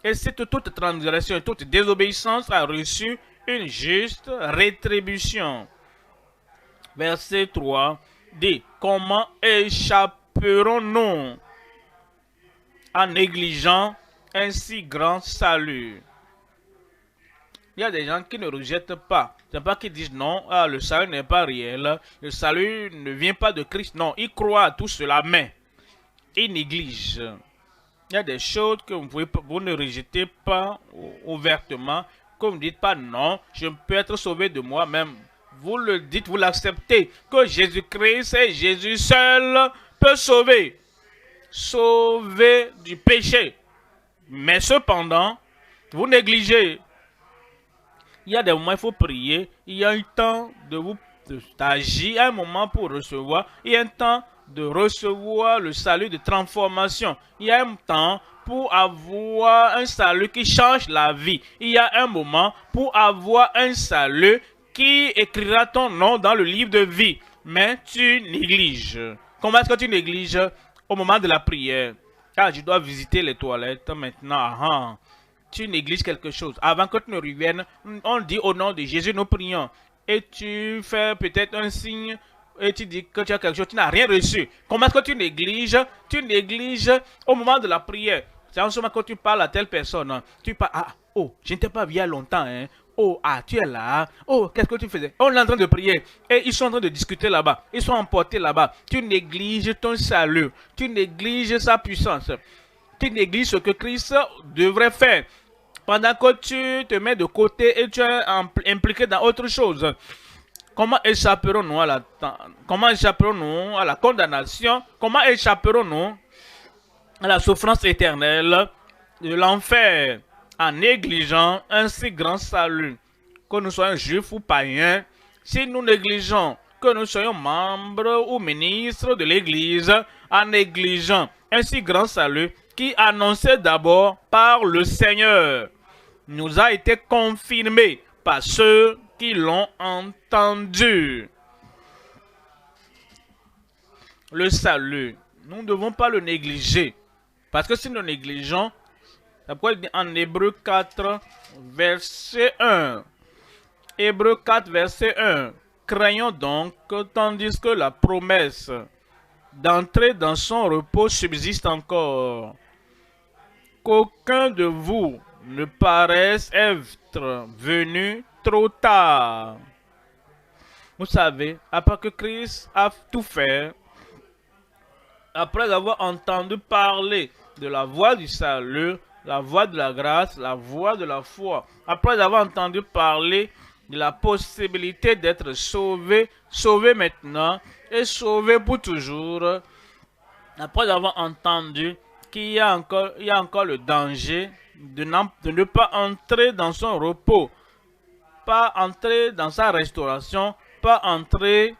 et cette toute transgression et toute désobéissance a reçu une juste rétribution. Verset 3 dit, comment échapperons-nous en négligeant un si grand salut? Il y a des gens qui ne rejettent pas. Ce n'est pas qu'ils disent non, le salut n'est pas réel, le salut ne vient pas de Christ. Non, ils croient à tout cela, mais ils négligent. Il y a des choses que vous ne rejetez pas ouvertement, que vous ne dites pas non, je peux être sauvé de moi-même. Vous le dites, vous l'acceptez, que Jésus-Christ et Jésus seul peut sauver. Sauver du péché. Mais cependant, vous négligez. Il y a des moments où il faut prier, il y a un temps d'agir, un moment pour recevoir, il y a un temps de recevoir le salut de transformation. Il y a un temps pour avoir un salut qui change la vie. Il y a un moment pour avoir un salut qui écrira ton nom dans le livre de vie. Mais tu négliges. Comment est-ce que tu négliges? Au moment de la prière. Ah, je dois visiter les toilettes maintenant. Tu négliges quelque chose. Avant que tu ne reviennes, on dit au nom de Jésus, nous prions. Et tu fais peut-être un signe et tu dis que tu as quelque chose, tu n'as rien reçu. Comment est-ce que tu négliges? Tu négliges au moment de la prière. C'est en ce moment que tu parles à telle personne. Tu parles, je ne t'ai pas vu il y a longtemps. Hein. Tu es là. Qu'est-ce que tu faisais? On est en train de prier. Et ils sont en train de discuter là-bas. Ils sont emportés là-bas. Tu négliges ton salut. Tu négliges sa puissance. Tu négliges ce que Christ devrait faire. Pendant que tu te mets de côté et tu es impliqué dans autre chose. Comment échapperons-nous à la condamnation? Comment échapperons-nous à la souffrance éternelle de l'enfer en négligeant un si grand salut? Que nous soyons juifs ou païens, si nous négligeons que nous soyons membres ou ministres de l'Église, en négligeant un si grand salut qui annoncé d'abord par le Seigneur, nous a été confirmé par ceux qui l'ont entendu. Le salut, nous ne devons pas le négliger. Parce que si nous négligeons, c'est pourquoi il dit en Hébreux 4, verset 1. Hébreux 4, verset 1. Craignons donc, tandis que la promesse d'entrer dans son repos subsiste encore, qu'aucun de vous ne paraisse être venu trop tard. Vous savez, après que Christ a tout fait, après avoir entendu parler de la voie du salut, la voie de la grâce, la voie de la foi, après avoir entendu parler de la possibilité d'être sauvé, sauvé maintenant et sauvé pour toujours, après avoir entendu qu'il y a encore le danger de ne pas entrer dans son repos, pas entrer dans sa restauration, pas entrer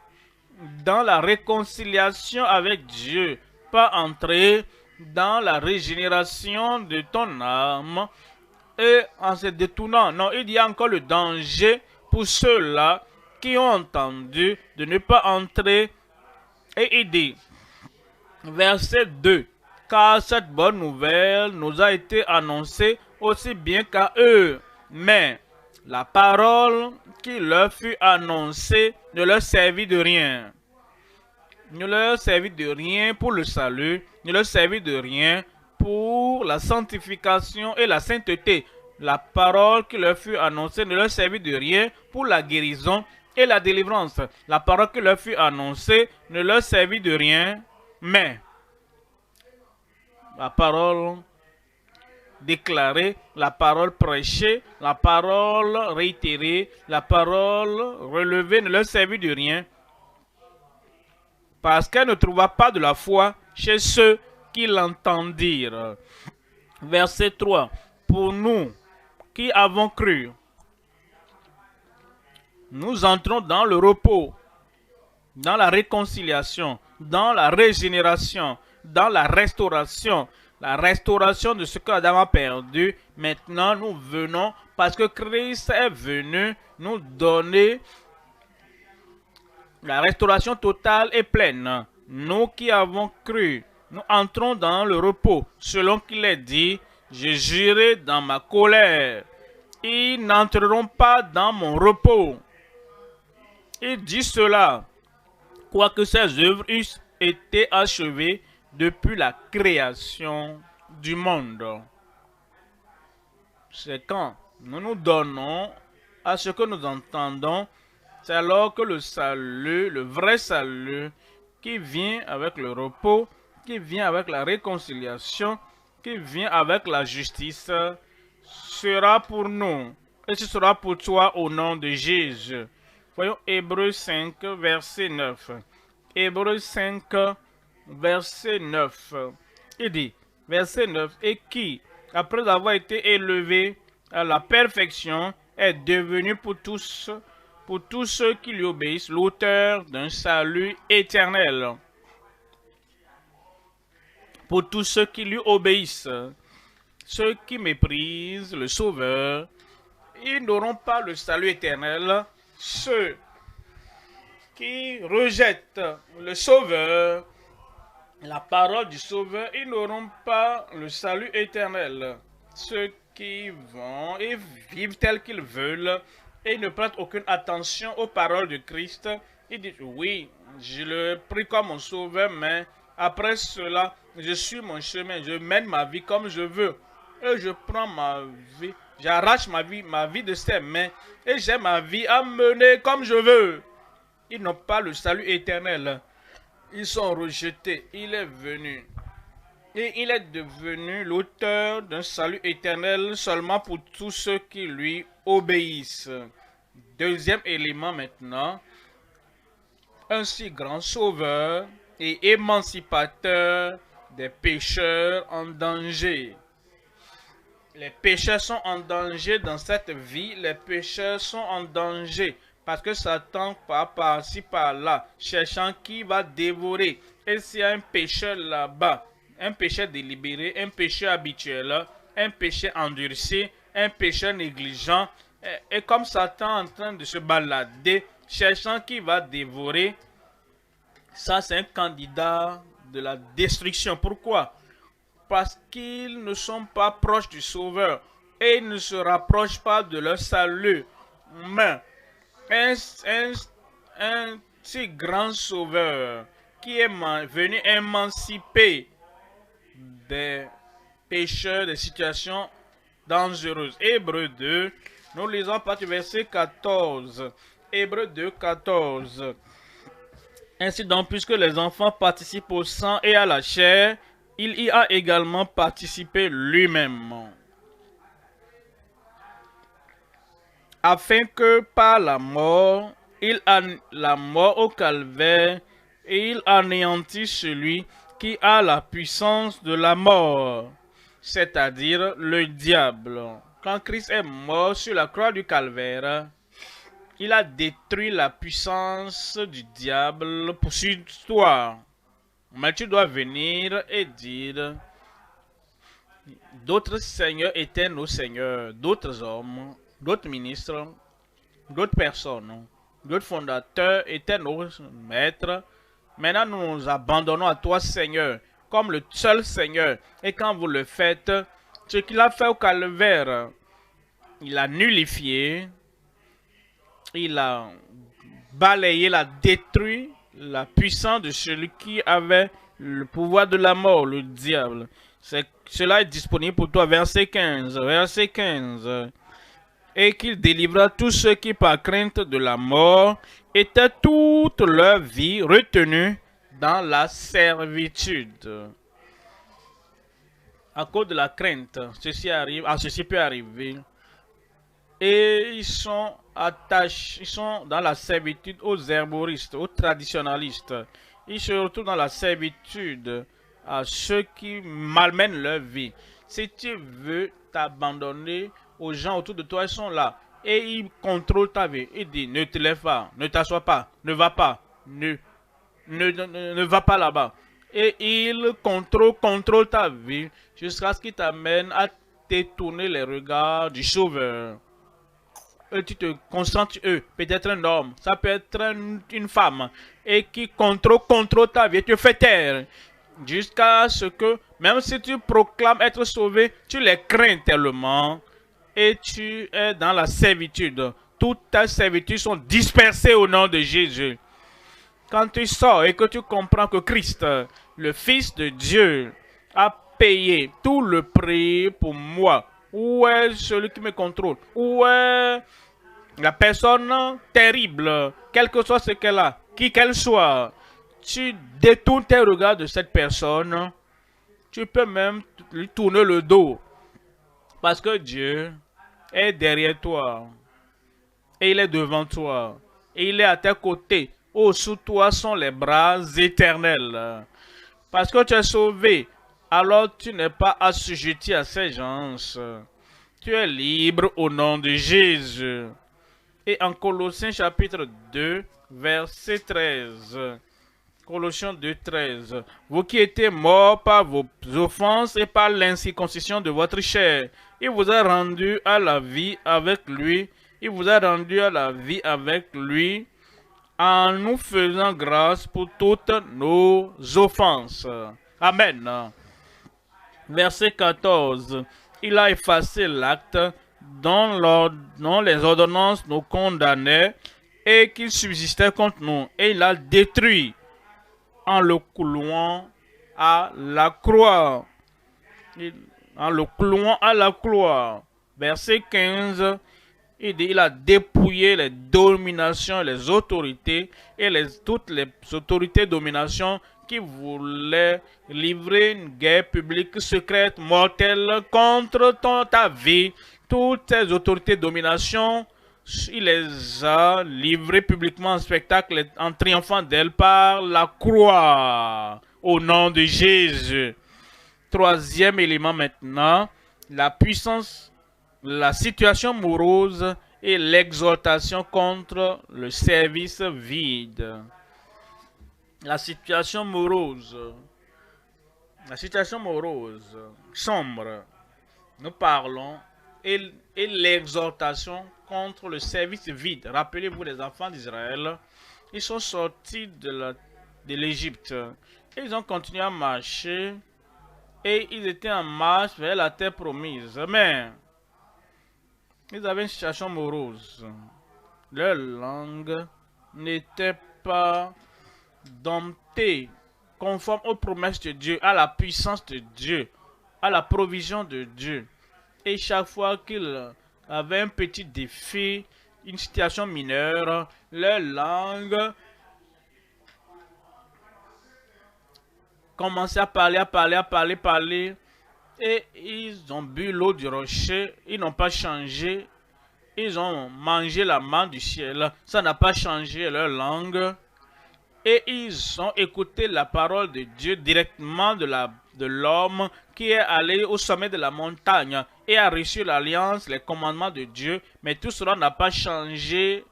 dans la réconciliation avec Dieu, pas entrer dans la régénération de ton âme et en se détournant. Non, il y a encore le danger pour ceux-là qui ont entendu de ne pas entrer. Et il dit, verset 2, car cette bonne nouvelle nous a été annoncée aussi bien qu'à eux, mais la parole qui leur fut annoncée ne leur servit de rien. Ne leur servit de rien pour le salut, ne leur servit de rien pour la sanctification et la sainteté. La parole qui leur fut annoncée ne leur servit de rien pour la guérison et la délivrance. La parole qui leur fut annoncée ne leur servit de rien, mais la parole déclarée, la parole prêchée, la parole réitérée, la parole relevée ne leur servit de rien parce qu'elle ne trouva pas de la foi chez ceux qui l'entendirent. Verset 3. Pour nous qui avons cru, nous entrons dans le repos, dans la réconciliation, dans la régénération, dans la restauration, la restauration de ce que Adam a perdu. Maintenant, nous venons parce que Christ est venu nous donner la restauration totale et pleine. Nous qui avons cru, nous entrons dans le repos, selon qu'il est dit, je jurai dans ma colère. Ils n'entreront pas dans mon repos. Il dit cela, quoique ses œuvres eussent été achevées depuis la création du monde. C'est quand nous nous donnons à ce que nous entendons, c'est alors que le salut, le vrai salut, qui vient avec le repos, qui vient avec la réconciliation, qui vient avec la justice, sera pour nous. Et ce sera pour toi au nom de Jésus. Voyons Hébreux 5, verset 9. Hébreux 5, verset 9. Il dit, verset 9, et qui, après avoir été élevé à la perfection, est devenu pour tous ceux qui lui obéissent, l'auteur d'un salut éternel. Pour tous ceux qui lui obéissent, ceux qui méprisent le Sauveur, ils n'auront pas le salut éternel. Ceux qui rejettent le Sauveur, la parole du Sauveur, ils n'auront pas le salut éternel. Ceux qui vont et vivent tel qu'ils veulent et ne prêtent aucune attention aux paroles de Christ, ils disent oui, je le prie comme mon Sauveur, mais après cela, je suis mon chemin, je mène ma vie comme je veux. Et je prends ma vie, j'arrache ma vie de ses mains, et j'ai ma vie à mener comme je veux. Ils n'ont pas le salut éternel. Ils sont rejetés. Il est venu. Et il est devenu l'auteur d'un salut éternel seulement pour tous ceux qui lui obéissent. Deuxième élément maintenant. Un si grand sauveur et émancipateur des pécheurs en danger. Les pécheurs sont en danger dans cette vie. Les pécheurs sont en danger parce que Satan part par-ci par-là, cherchant qui va dévorer. Et s'il y a un pécheur là-bas, un pécheur délibéré, un pécheur habituel, un pécheur endurci, un pécheur négligent, et comme Satan est en train de se balader, cherchant qui va dévorer, ça c'est un candidat de la destruction. Pourquoi? Parce qu'ils ne sont pas proches du Sauveur et ils ne se rapprochent pas de leur salut. Mais un si grand Sauveur qui est venu émanciper des pécheurs, des situations dangereuses. Hébreux 2, nous lisons à partir du verset 14. Hébreux 2, 14. Ainsi donc, puisque les enfants participent au sang et à la chair, il y a également participé lui-même, afin que par la mort au calvaire, et il anéantit celui qui a la puissance de la mort, c'est-à-dire le diable. Quand Christ est mort sur la croix du calvaire, il a détruit la puissance du diable pour toi. Mais tu dois venir et dire, d'autres seigneurs étaient nos seigneurs, d'autres hommes, d'autres ministres, d'autres personnes, d'autres fondateurs étaient nos maîtres. Maintenant, nous nous abandonnons à toi, Seigneur, comme le seul Seigneur. Et quand vous le faites, ce qu'il a fait au calvaire, il a nullifié, il a balayé, il a détruit la puissance de celui qui avait le pouvoir de la mort, le diable. Cela est disponible pour toi, verset 15. Verset 15. Et qu'il délivra tous ceux qui, par crainte de la mort, étaient toute leur vie retenus dans la servitude. À cause de la crainte, ceci peut arriver. Et ils sont attachés, ils sont dans la servitude aux herboristes, aux traditionalistes. Ils se retrouvent dans la servitude à ceux qui malmènent leur vie. Si tu veux t'abandonner aux gens autour de toi, ils sont là. Et ils contrôlent ta vie. Ils disent, ne te lève pas, ne t'assois pas, ne va pas, ne va pas là-bas. Et il contrôle ta vie jusqu'à ce qu'il t'amène à détourner les regards du Sauveur. Et tu te concentres sur eux. Peut-être un homme, ça peut être une femme, et qui contrôle ta vie, et te fait taire. Jusqu'à ce que, même si tu proclames être sauvé, tu les crains tellement et tu es dans la servitude. Toutes tes servitudes sont dispersées au nom de Jésus. Quand tu sors et que tu comprends que Christ, le Fils de Dieu, a payé tout le prix pour moi, où est celui qui me contrôle? Où est la personne terrible, quel que soit ce qu'elle a, qui qu'elle soit? Tu détournes tes regards de cette personne. Tu peux même lui tourner le dos. Parce que Dieu est derrière toi. Et il est devant toi. Et il est à tes côtés. Au-sous toi sont les bras éternels. Parce que tu es sauvé. Alors tu n'es pas assujetti à ces gens. Tu es libre au nom de Jésus. Et en Colossiens chapitre 2, verset 13. Colossiens 2, 13. Vous qui étiez morts par vos offenses et par l'incirconcision de votre chair, il vous a rendu à la vie avec lui. Il vous a rendu à la vie avec lui en nous faisant grâce pour toutes nos offenses. Amen. Verset 14. Il a effacé l'acte dont les ordonnances nous condamnaient et qui subsistait contre nous. Et il a détruit en le clouant à la croix. En le clouant à la croix. Verset 15. Il dit, il a dépouillé les dominations, les autorités et toutes les autorités de domination qui voulaient livrer une guerre publique secrète, mortelle contre ta vie. Toutes ces autorités de domination, il les a livrées publiquement en spectacle, en triomphant d'elles par la croix, au nom de Jésus. Troisième élément maintenant, la puissance, la situation morose et l'exhortation contre le service vide. La situation morose, sombre, nous parlons, et l'exhortation contre le service vide. Rappelez-vous les enfants d'Israël, ils sont sortis de l'Égypte, ils ont continué à marcher, et ils étaient en marche vers la terre promise. Mais ils avaient une situation morose. Leur langue n'était pas domptée, conforme aux promesses de Dieu, à la puissance de Dieu, à la provision de Dieu. Et chaque fois qu'ils avaient un petit défi, une situation mineure, leur langue commençait à parler. Et ils ont bu l'eau du rocher, ils n'ont pas changé. Ils ont mangé la manne du ciel, ça n'a pas changé leur langue. Et ils ont écouté la parole de Dieu directement de l'homme qui est allé au sommet de la montagne et a reçu l'alliance, les commandements de Dieu. Mais tout cela n'a pas changé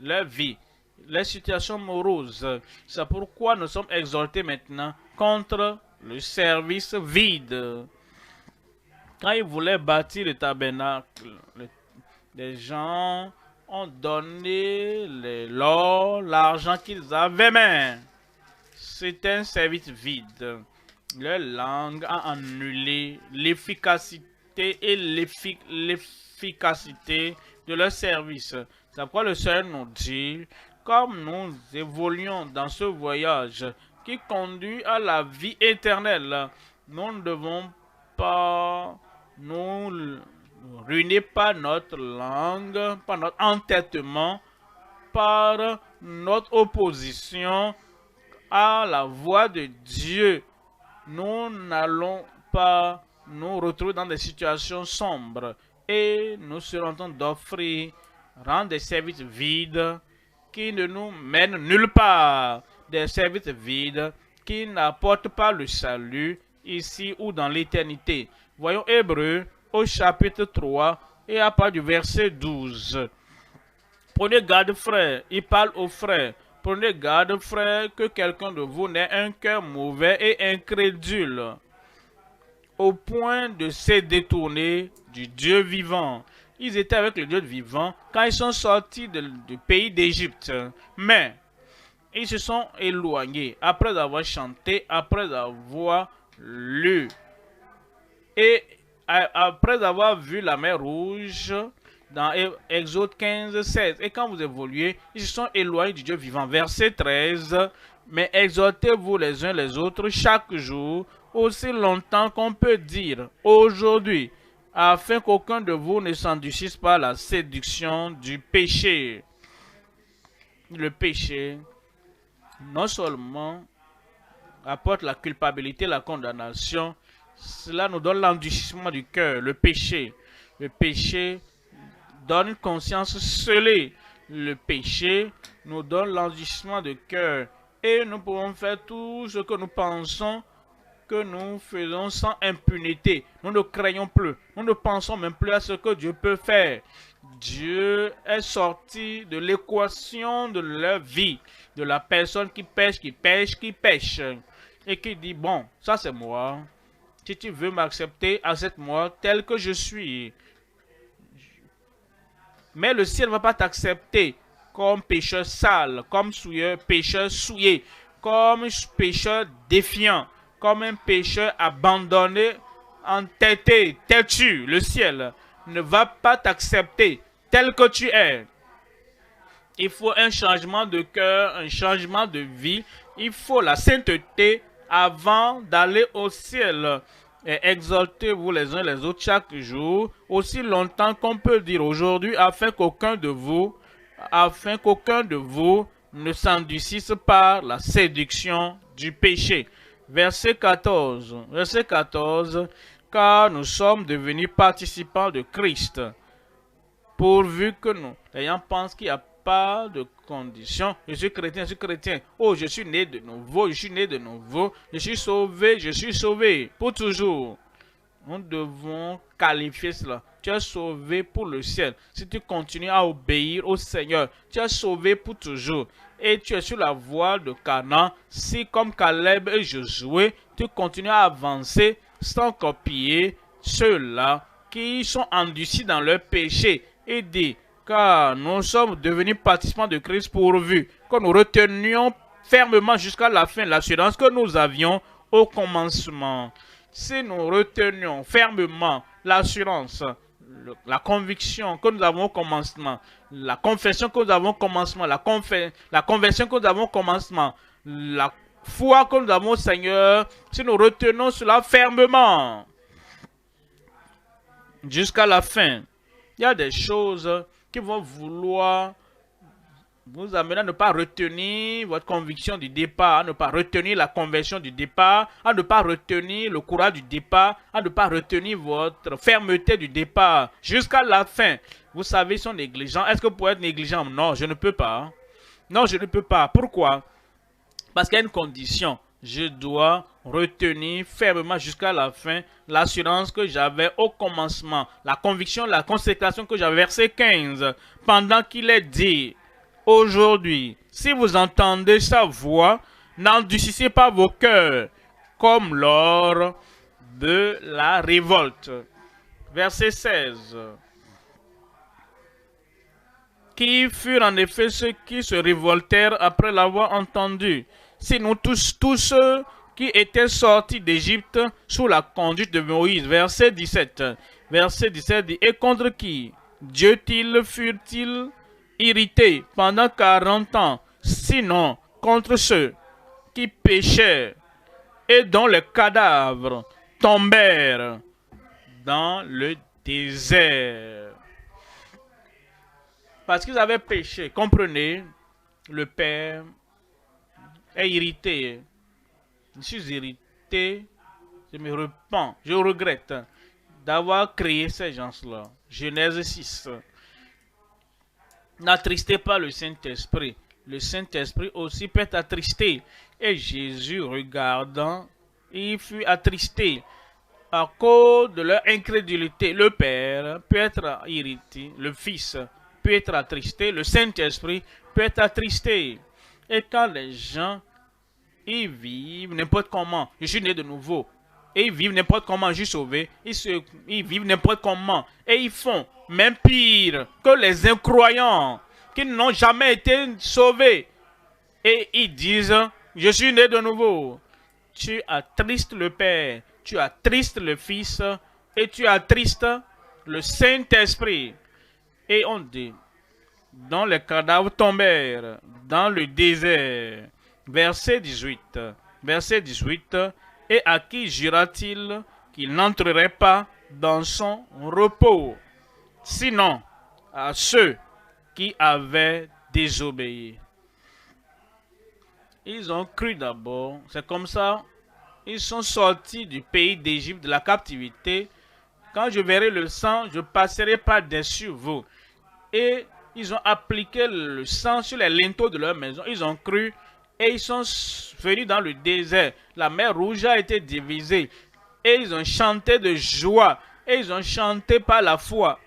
leur vie, les situations moroses. C'est pourquoi nous sommes exhortés maintenant contre le service vide. Quand ils voulaient bâtir le tabernacle, les gens ont donné l'or, l'argent qu'ils avaient, mais c'était un service vide. Leur langue a annulé l'efficacité et l'efficacité de leur service. C'est pourquoi le Seigneur nous dit, comme nous évoluons dans ce voyage qui conduit à la vie éternelle, nous ne devons pas nous ruiner par notre langue, par notre entêtement, par notre opposition à la voix de Dieu. Nous n'allons pas nous retrouver dans des situations sombres et nous serons en train d'offrir, rendre des services vides qui ne nous mènent nulle part, des services vides qui n'apportent pas le salut ici ou dans l'éternité. Voyons Hébreux au chapitre 3 et à partir du verset 12. Prenez garde, frères, il parle aux frères. Prenez garde, frère, que quelqu'un de vous n'ait un cœur mauvais et incrédule, au point de se détourner du Dieu vivant. Ils étaient avec le Dieu vivant quand ils sont sortis du pays d'Égypte. Mais ils se sont éloignés après avoir chanté, après avoir lu et après avoir vu la mer rouge dans Exode 15, 16. Et quand vous évoluez, ils se sont éloignés du Dieu vivant. Verset 13. Mais exhortez-vous les uns les autres chaque jour, aussi longtemps qu'on peut dire aujourd'hui, afin qu'aucun de vous ne s'endurcisse par la séduction du péché. Le péché, non seulement apporte la culpabilité, la condamnation, cela nous donne l'endurcissement du cœur, le péché. Le péché donne une conscience scellée. Le péché nous donne l'endurcissement de cœur. Et nous pouvons faire tout ce que nous pensons que nous faisons sans impunité. Nous ne craignons plus. Nous ne pensons même plus à ce que Dieu peut faire. Dieu est sorti de l'équation de leur vie, de la personne qui pêche, et qui dit, bon, ça c'est moi. Si tu veux m'accepter, accepte-moi tel que je suis. Mais le ciel ne va pas t'accepter comme pécheur sale, comme pécheur souillé, comme pécheur défiant, comme un pécheur abandonné, entêté, têtu. Le ciel ne va pas t'accepter tel que tu es. Il faut un changement de cœur, un changement de vie. Il faut la sainteté avant d'aller au ciel. Et exaltez-vous les uns les autres chaque jour, aussi longtemps qu'on peut dire aujourd'hui, afin qu'aucun de vous ne s'endurcisse par la séduction du péché. Verset 14. Verset 14. Car nous sommes devenus participants de Christ, pourvu que nous, les gens pensent qu'il n'y a pas de condition. Je suis chrétien. Oh, je suis né de nouveau, je suis sauvé pour toujours. Nous devons qualifier cela. Tu es sauvé pour le ciel. Si tu continues à obéir au Seigneur, tu es sauvé pour toujours. Et tu es sur la voie de Canaan. Si comme Caleb et Josué, tu continues à avancer sans copier ceux-là qui sont endurcis dans leur péché. Et dit, car nous sommes devenus participants de Christ pourvu que nous retenions fermement jusqu'à la fin l'assurance que nous avions au commencement. Si nous retenions fermement l'assurance, la conviction que nous avons au commencement, la confession que nous avons au commencement, la conversion que nous avons au commencement, la foi que nous avons au Seigneur, si nous retenons cela fermement jusqu'à la fin, il y a des choses qui vont vouloir vous amener à ne pas retenir votre conviction du départ, à ne pas retenir la conversion du départ, à ne pas retenir le courage du départ, à ne pas retenir votre fermeté du départ jusqu'à la fin. Vous savez, ils sont négligents. Est-ce que vous pouvez être négligent? Non, je ne peux pas. Non, je ne peux pas. Pourquoi? Parce qu'il y a une condition. Je dois retenir fermement jusqu'à la fin l'assurance que j'avais au commencement, la conviction, la consécration que j'avais. Verset 15. Pendant qu'il est dit, aujourd'hui, si vous entendez sa voix, n'endurcissez pas vos cœurs, comme lors de la révolte. Verset 16. Qui furent en effet ceux qui se révoltèrent après l'avoir entendu. Si nous tous ceux qui étaient sortis d'Égypte sous la conduite de Moïse. Verset 17. Verset 17 dit, et contre qui Dieu-t-il furent-ils irrités pendant 40 ans, sinon contre ceux qui péchaient et dont les cadavres tombèrent dans le désert. Parce qu'ils avaient péché, comprenez, le Père est irrité. Je suis irrité, je me repens, je regrette d'avoir créé ces gens-là. Genèse 6. N'attristez pas le Saint-Esprit. Le Saint-Esprit aussi peut être attristé. Et Jésus, regardant, il fut attristé à cause de leur incrédulité. Le Père peut être irrité, le Fils peut être attristé, le Saint-Esprit peut être attristé. Et quand les gens, ils vivent n'importe comment, je suis né de nouveau. Et ils vivent n'importe comment, je suis sauvé. Ils vivent n'importe comment. Et ils font même pire que les incroyants qui n'ont jamais été sauvés. Et ils disent, je suis né de nouveau. Tu attristes le Père, tu attristes le Fils et tu attristes le Saint-Esprit. Et on dit, dont les cadavres tombèrent dans le désert. Verset 18. Verset 18. Et à qui jura-t-il qu'il n'entrerait pas dans son repos? Sinon, à ceux qui avaient désobéi. Ils ont cru d'abord. C'est comme ça. Ils sont sortis du pays d'Égypte, de la captivité. Quand je verrai le sang, je passerai par-dessus vous. Et ils ont appliqué le sang sur les linteaux de leur maison. Ils ont cru et ils sont venus dans le désert. La mer Rouge a été divisée. Et ils ont chanté de joie. Et ils ont chanté par la foi.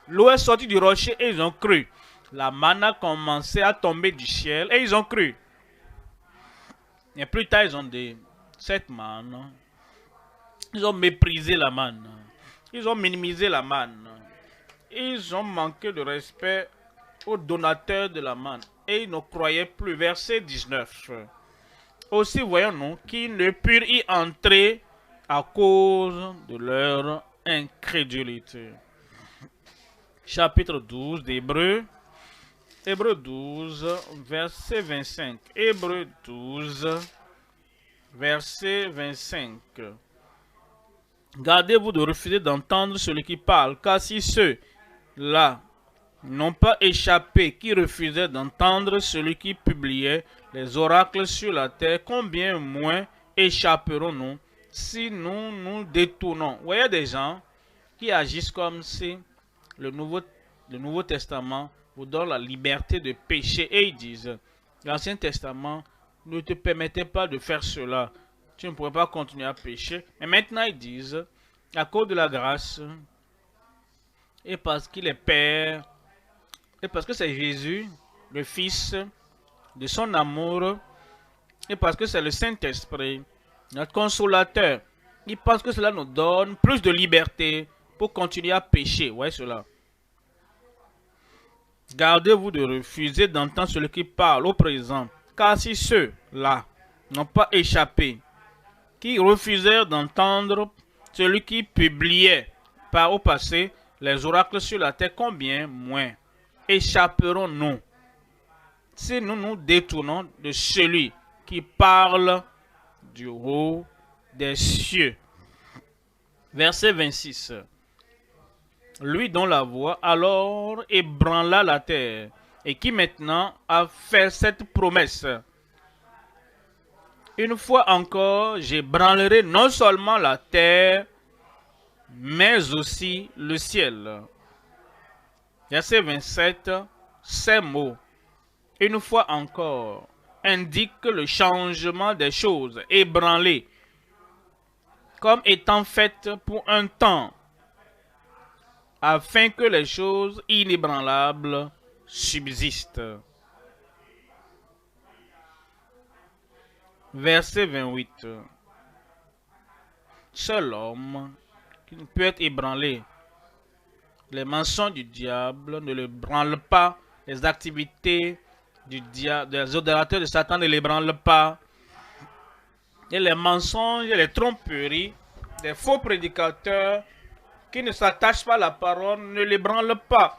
L'eau est sortie du rocher et ils ont cru. La manne a commencé à tomber du ciel et ils ont cru. Et plus tard, ils ont dit, cette manne, ils ont méprisé la manne. Ils ont minimisé la manne. Ils ont manqué de respect aux donateurs de la manne. Et ils ne croyaient plus. Verset 19. Aussi voyons-nous qu'ils ne purent y entrer à cause de leur incrédulité. Chapitre 12 d'Hébreux. Hébreux 12, verset 25. Hébreux 12, verset 25. Gardez-vous de refuser d'entendre celui qui parle, car si ceux-là n'ont pas échappé, qui refusaient d'entendre celui qui publiait les oracles sur la terre, combien moins échapperons-nous si nous nous détournons? Vous voyez des gens qui agissent comme si le Nouveau Testament vous donne la liberté de pécher. Et ils disent, l'Ancien Testament ne te permettait pas de faire cela. Tu ne pourrais pas continuer à pécher. Mais maintenant, ils disent, à cause de la grâce, et parce qu'il est Père, et parce que c'est Jésus, le Fils, de son amour, et parce que c'est le Saint-Esprit, notre consolateur, ils pensent que cela nous donne plus de liberté pour continuer à pécher. Ouais, cela. Gardez-vous de refuser d'entendre celui qui parle au présent, car si ceux-là n'ont pas échappé, qui refusèrent d'entendre celui qui publiait par au passé les oracles sur la terre, combien moins échapperons-nous si nous nous détournons de celui qui parle du haut des cieux. Verset 26. Lui dont la voix alors ébranla la terre, et qui maintenant a fait cette promesse. Une fois encore, j'ébranlerai non seulement la terre, mais aussi le ciel. Verset 27, ces mots, une fois encore, indiquent le changement des choses, ébranlées, comme étant faites pour un temps, afin que les choses inébranlables subsistent. Verset 28. Seul homme qui ne peut être ébranlé. Les mensonges du diable ne le branlent pas. Les activités du diable, des adorateurs de Satan ne les branlent pas. Et les mensonges et les tromperies des faux prédicateurs qui ne s'attachent pas à la parole ne l'ébranlent pas.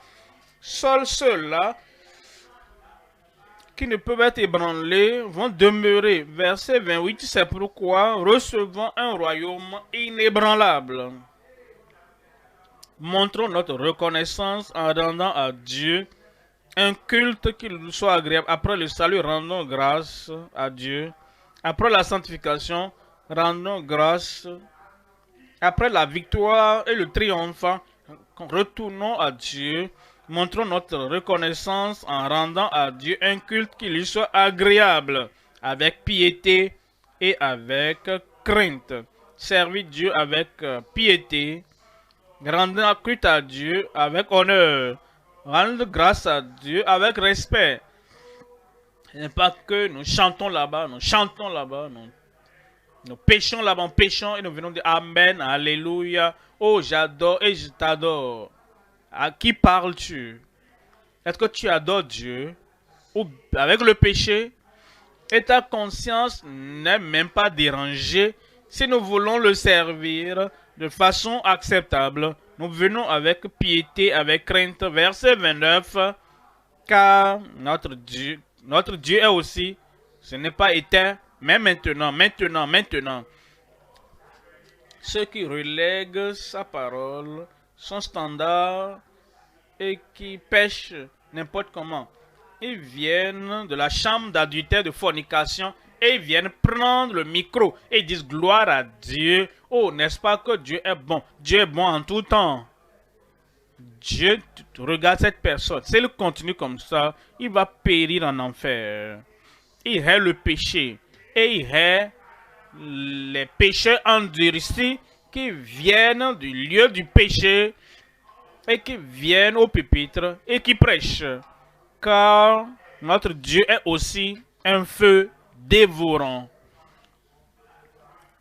Seuls ceux-là qui ne peuvent être ébranlés vont demeurer. Verset 28, c'est pourquoi recevons un royaume inébranlable. Montrons notre reconnaissance en rendant à Dieu un culte qui nous soit agréable. Après le salut, rendons grâce à Dieu. Après la sanctification, rendons grâce. Après la victoire et le triomphe, retournons à Dieu. Montrons notre reconnaissance en rendant à Dieu un culte qui lui soit agréable, avec piété et avec crainte. Servir Dieu avec piété, rendre culte à Dieu avec honneur, rendre grâce à Dieu avec respect. Ce n'est pas que nous chantons là-bas, nous péchons là-bas, nous péchons et nous venons dire Amen, Alléluia. Oh, j'adore et je t'adore. À qui parles-tu? Est-ce que tu adores Dieu ou avec le péché? Et ta conscience n'est même pas dérangée. Si nous voulons le servir de façon acceptable, nous venons avec piété, avec crainte. Verset 29, car notre Dieu est aussi, ce n'est pas éteint, mais maintenant. Ceux qui relèguent sa parole, son standard et qui pêchent n'importe comment. Ils viennent de la chambre d'adultère, de fornication, et ils viennent prendre le micro et ils disent gloire à Dieu. Oh, n'est-ce pas que Dieu est bon? Dieu est bon en tout temps. Dieu regarde cette personne. S'il continue comme ça, il va périr en enfer. Il hait le péché. Et il hait les pécheurs endurcis qui viennent du lieu du péché et qui viennent au pupitre et qui prêchent. Car notre Dieu est aussi un feu dévorant.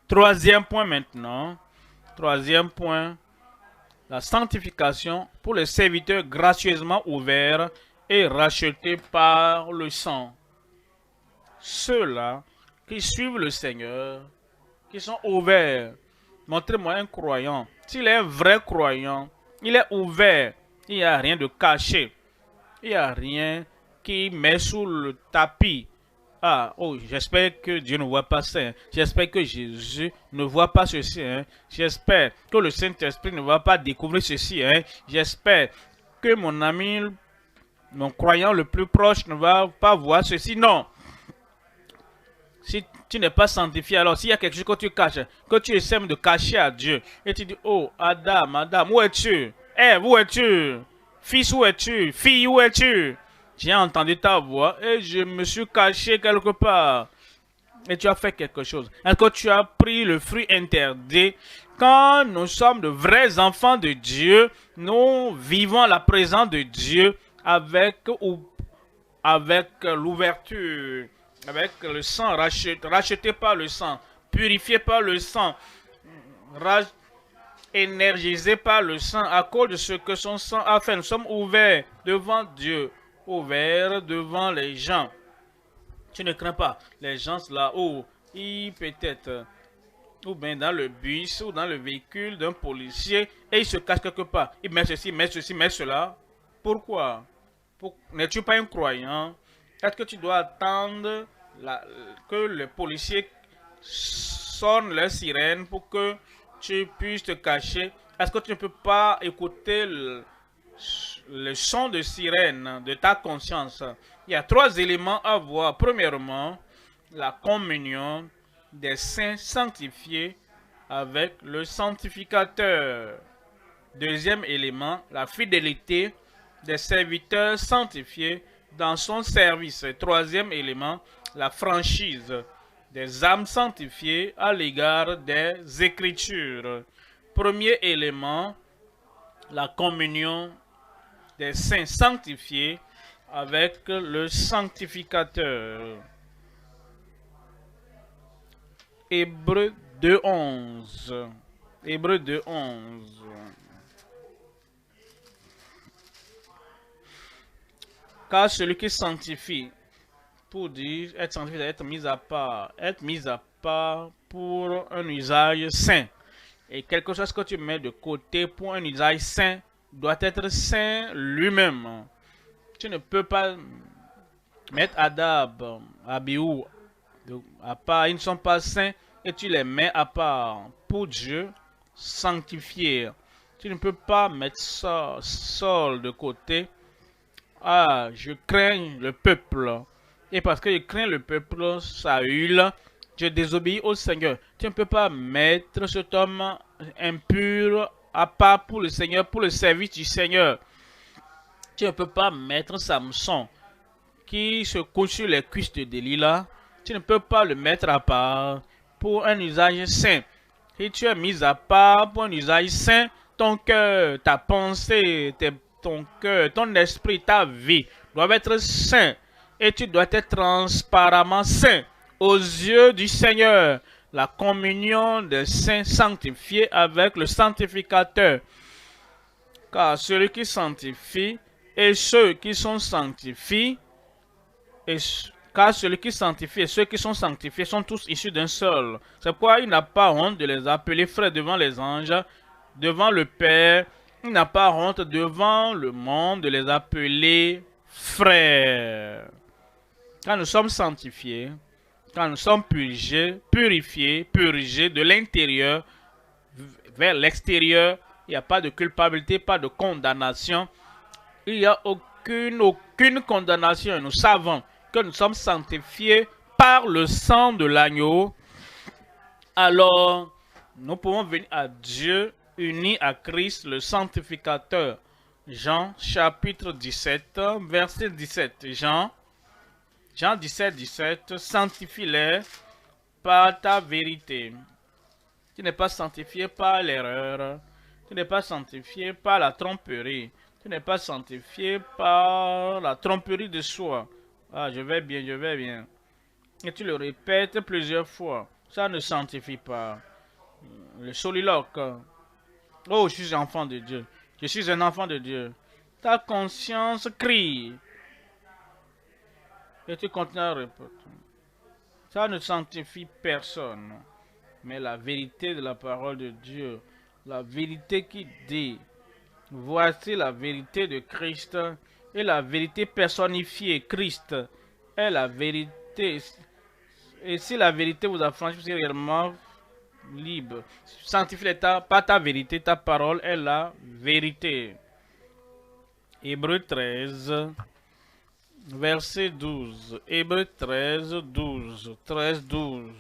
Troisième point maintenant. Troisième point. La sanctification pour les serviteurs gracieusement ouverts et rachetés par le sang. Ceux-là qui suivent le Seigneur, qui sont ouverts. Montrez-moi un croyant. S'il est un vrai croyant, il est ouvert. Il n'y a rien de caché. Il n'y a rien qui met sous le tapis. Ah, oh, j'espère que Dieu ne voit pas ça. Hein. J'espère que Jésus ne voit pas ceci. Hein. J'espère que le Saint-Esprit ne va pas découvrir ceci. Hein. J'espère que mon ami, mon croyant le plus proche ne va pas voir ceci. Non. Si tu n'es pas sanctifié, alors s'il y a quelque chose que tu caches, que tu essaies de cacher à Dieu, et tu dis, oh, Adam, où es-tu? Ève, où es-tu? Fils, où es-tu? Fille, où es-tu? J'ai entendu ta voix et je me suis caché quelque part. Et tu as fait quelque chose. Est-ce que tu as pris le fruit interdit? Quand nous sommes de vrais enfants de Dieu, nous vivons la présence de Dieu avec l'ouverture, avec le sang racheté par le sang, purifié par le sang, énergisé par le sang à cause de ce que son sang a fait. Nous sommes ouverts devant Dieu. Ouvert devant les gens. Tu ne crains pas les gens là-haut. Ils peut-être, ou bien dans le bus, ou dans le véhicule d'un policier, et ils se cachent quelque part. Ils mettent ceci, mettent ceci, mettent cela. Pourquoi? N'es-tu pas un croyant? Est-ce que tu dois attendre que les policiers sonnent leur sirène pour que tu puisses te cacher? Est-ce que tu ne peux pas écouter le son de sirène de ta conscience? Il y a trois éléments à voir. Premièrement, la communion des saints sanctifiés avec le sanctificateur. Deuxième élément, la fidélité des serviteurs sanctifiés dans son service. Troisième élément, la franchise des âmes sanctifiées à l'égard des Écritures. Premier élément, la communion des saints sanctifiés avec le sanctificateur. Hébreux 2:11. Hébreux 2:11. Car celui qui sanctifie, pour dire être sanctifié, être mis à part pour un usage saint. Et quelque chose que tu mets de côté pour un usage saint doit être saint lui-même. Tu ne peux pas mettre Adab, Abihu à part, ils ne sont pas saints et tu les mets à part pour Dieu sanctifier. Tu ne peux pas mettre Saul de côté. Ah, je crains le peuple. Et parce que je crains le peuple, Saül, je désobéis au Seigneur. Tu ne peux pas mettre cet homme impur à part pour le Seigneur, pour le service du Seigneur. Tu ne peux pas mettre Samson qui se couche sur les cuisses de Delilah. Tu ne peux pas le mettre à part pour un usage saint. Si tu es mis à part pour un usage saint, ton cœur, ta pensée, ton cœur, ton esprit, ta vie doivent être saints. et tu dois être transparemment saint aux yeux du Seigneur. La communion des saints sanctifiés avec le sanctificateur. Car celui qui sanctifie et ceux qui sont sanctifiés, car celui qui sanctifie et ceux qui sont sanctifiés sont tous issus d'un seul. C'est pourquoi il n'a pas honte de les appeler frères devant les anges, devant le Père. Il n'a pas honte devant le monde de les appeler frères. Quand nous sommes sanctifiés, quand nous sommes purifiés de l'intérieur vers l'extérieur, il n'y a pas de culpabilité, pas de condamnation. Il n'y a aucune condamnation. Nous savons que nous sommes sanctifiés par le sang de l'agneau. Alors, nous pouvons venir à Dieu unis à Christ, le sanctificateur. Jean chapitre 17, verset 17. Jean 17, 17. Sanctifie-les par ta vérité. Tu n'es pas sanctifié par l'erreur. Tu n'es pas sanctifié par la tromperie. Tu n'es pas sanctifié par la tromperie de soi. Ah, je vais bien, je vais bien. Et tu le répètes plusieurs fois. Ça ne sanctifie pas. Le soliloque. Oh, je suis enfant de Dieu. Je suis un enfant de Dieu. Ta conscience crie. Et tu continues à répéter. Ça ne sanctifie personne. Mais la vérité de la parole de Dieu, la vérité qui dit, voici la vérité de Christ, et la vérité personnifiée, Christ, est la vérité. Et si la vérité vous affranchit, vous êtes réellement libre. Sanctifie par ta vérité, ta parole est la vérité. Hébreux 13, verset 12. Hébreux 13, 12. 13, 12.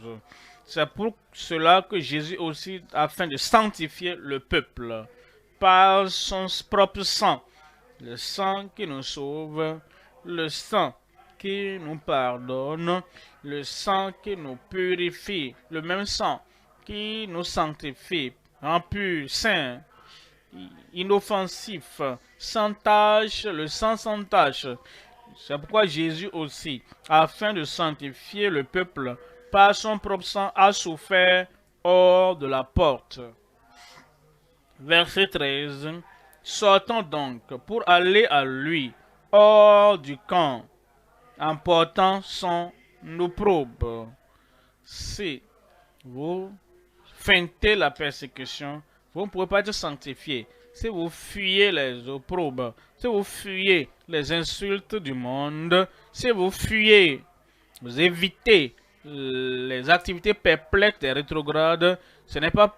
C'est pour cela que Jésus aussi, afin de sanctifier le peuple, par son propre sang, le sang qui nous sauve, le sang qui nous pardonne, le sang qui nous purifie, le même sang qui nous sanctifie, en pur, saint, inoffensif, sans tache, le sang sans tache. C'est pourquoi Jésus aussi, afin de sanctifier le peuple, par son propre sang, a souffert hors de la porte. Verset 13. Sortons donc pour aller à lui, hors du camp, en portant son opprobre. Si vous feintez la persécution, vous ne pouvez pas être sanctifié. Si vous fuyez les opprobres, si vous fuyez les insultes du monde, si vous fuyez, vous évitez les activités perplexes des rétrogrades, ce n'est pas